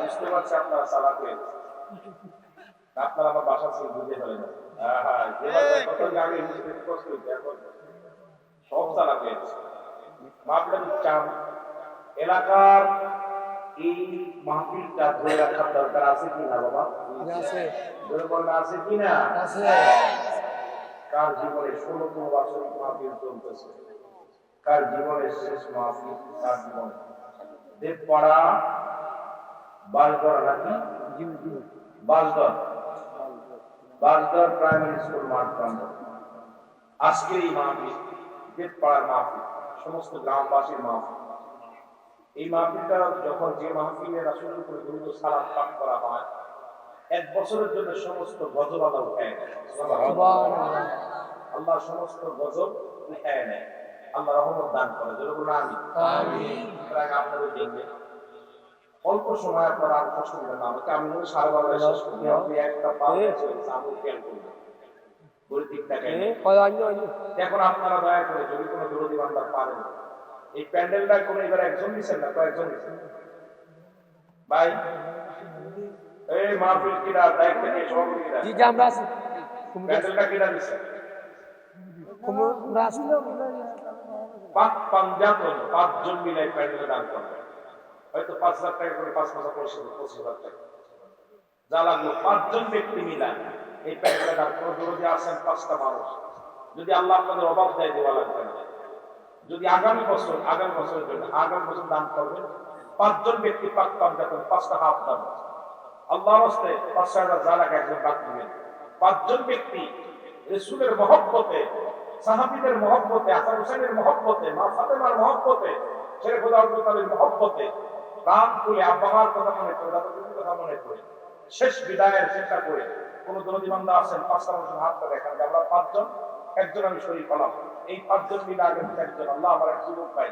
বুঝতে পারছি আপনারা সালাত পেয়েছেন, আপনারা আমার বাসা থেকে বুঝে ফেলেন। সব সালাত পেয়েছে মাহফিলটা চান। এলাকার এই মাহফিলটা ধরে রাখার দরকার আছে কি না বাবা? আছে দুর্বল আছে কিনা? আছে কার জীবনে 16তম বাৎসরিক মাহফিল চলতেছে? কার জীবনের শেষ মাহফিল? কার জীবনে? দেবপাড়া বালগড় নাকি বালগড় প্রাইমারি স্কুল মাঠ প্রাঙ্গণ। আজকের এই মাহফিল দেবপাড়ার মাহফিল, সমস্ত গ্রামবাসীর মাহফিল। এই মাহফিলটা যখন যে মাহফিলে রাসূলের উপরে দরুদ ও সালাম পাঠ করা হয়, এক বছরের জন্য সমস্ত গজব আল্লাহ উঠায় নেয়। সুবহানাল্লাহ আল্লাহ সমস্ত গজব উঠায় নেয়, আল্লাহ রহমত দান করে। যেরকম আমিন। আপনাদের দেখবে অল্প সময় আপনারা আর কষ্ট করবেন না। আমাকে আমি সারা বাংলা শেষ করি, আপনি একটা আমল খেয়াল করবেন, গরিব টাকা এখন আপনারা দয়া করে যদি কোনো দরদি বান্দার পারেন, এই প্যান্ডেলটা কোনো এবার একজন দিচ্ছেন না, কয়েকজন দিচ্ছেন ভাই? এই মাহফিল কিরা দায়িত্ব নিয়ে সভাপতি কিরা? জি জি আমরা আছি প্যান্ডেলটা কিরা দিচ্ছে? আমরা আছি পাক পাঞ্জাব 5 জন মিলে প্যান্ডেল দান করবে। হয়তো 5,000 টাকা করে 5,000 25,000 টাকা যা লাগলো 5 জন ব্যক্তি মিলা এই প্যান্ডেল দান করবে। যদি আসেন 5টা মানুষ, যদি আল্লাহ আপনাদের অভাব দেয় দেওয়া লাগবে না। যদি আগামী বছরের জন্য আগামী বছর দান করবেন 5 জন ব্যক্তি পাক পাঞ্জাব 5টা হাত দান, আল্লাহর রাস্তায় 5,000 যা লাগে একজন ডাক দিবেন। 5 জন ব্যক্তি রাসূলের মহব্বতে, সাহাবীদের মহব্বতে, হাসান হুসাইনের মহব্বতে, মা ফাতেমার মহব্বতে, শেখ খুদা আব্দুল কাদের মহব্বতে প্রাণ খুলে আব্বার কথা মনে করে, দাদাদের কথা মনে করে শেষ বিদায়ের চিন্তা করে কোন দরদি বান্দা আছেন 5টা মানুষের হাতটা দেখান যে আমরা 5 জন, একজন আমি শরীক হলাম। এই 5 জন মিলে আগে একজন আল্লাহ আমার এক যুবক ভাই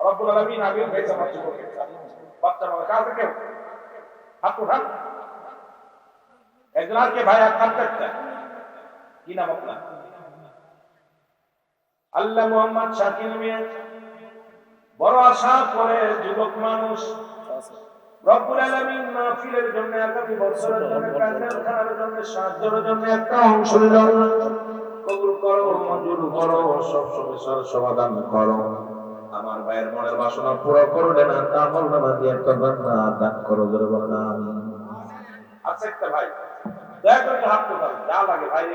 রব্বুল আলামিন আগে ভেজা আমার যুবকের বাচ্চা মানুষ কাছে কেউ হাত উঠান। একজন আর কে ভাই হাত কাটতে কি নাম আপনার? আল্লাহ মোহাম্মদ শাকির মিয়া, বড় আশা করে যুবক মানুষ। রব্বুল আলামিন মাহফিলের জন্য, আগামী বছরের জন্য, প্যান্ডেল খানার জন্য, সাহায্যের জন্য একটা অংশ কবুল করো, মঞ্জুর করো, সব সমস্যার সমাধান করো। আমার ভাইয়ের মনের বাসনা পুরো করো না, আমল নামা দিয়ে একটা বান্দা দান করো। জোরে বলেন আমিন। আচ্ছা একটা ভাই দয়া করে হাত তোলেন, যা লাগে ভাই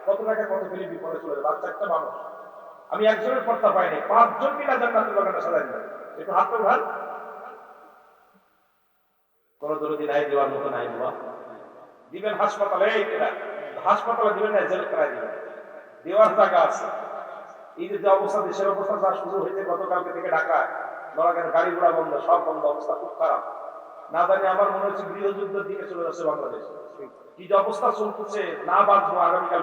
কত টাকা কত ফেলে বিপদে চলে যাবে। আচ্ছা একটা মানুষ, আমি একজনের পড়তে পাইনি, 5 জন মিলে জান্নাতের বাগানে সাজাই দিবেন, একটু হাত তোল ভাই। কোন দরদি নাই দেওয়ার মতো নাই বাবা, দিবেন হাসপাতালে, এই কেনা হাসপাতালে দিবেন না, জেল করাই দিবেন, দেওয়ার জায়গা আছে। এই যে অবস্থা, দেশের অবস্থা যা শুরু হয়েছে গতকালকে থেকে ঢাকায়, গাড়ি ঘোড়া বন্ধ, সব বন্ধ, অবস্থা খুব খারাপ। না জানি আমার মনে হচ্ছে গৃহযুদ্ধের দিকে চলে যাচ্ছে বাংলাদেশ। কি যে অবস্থা চলতেছে, না বাঁচবো আগামীকাল।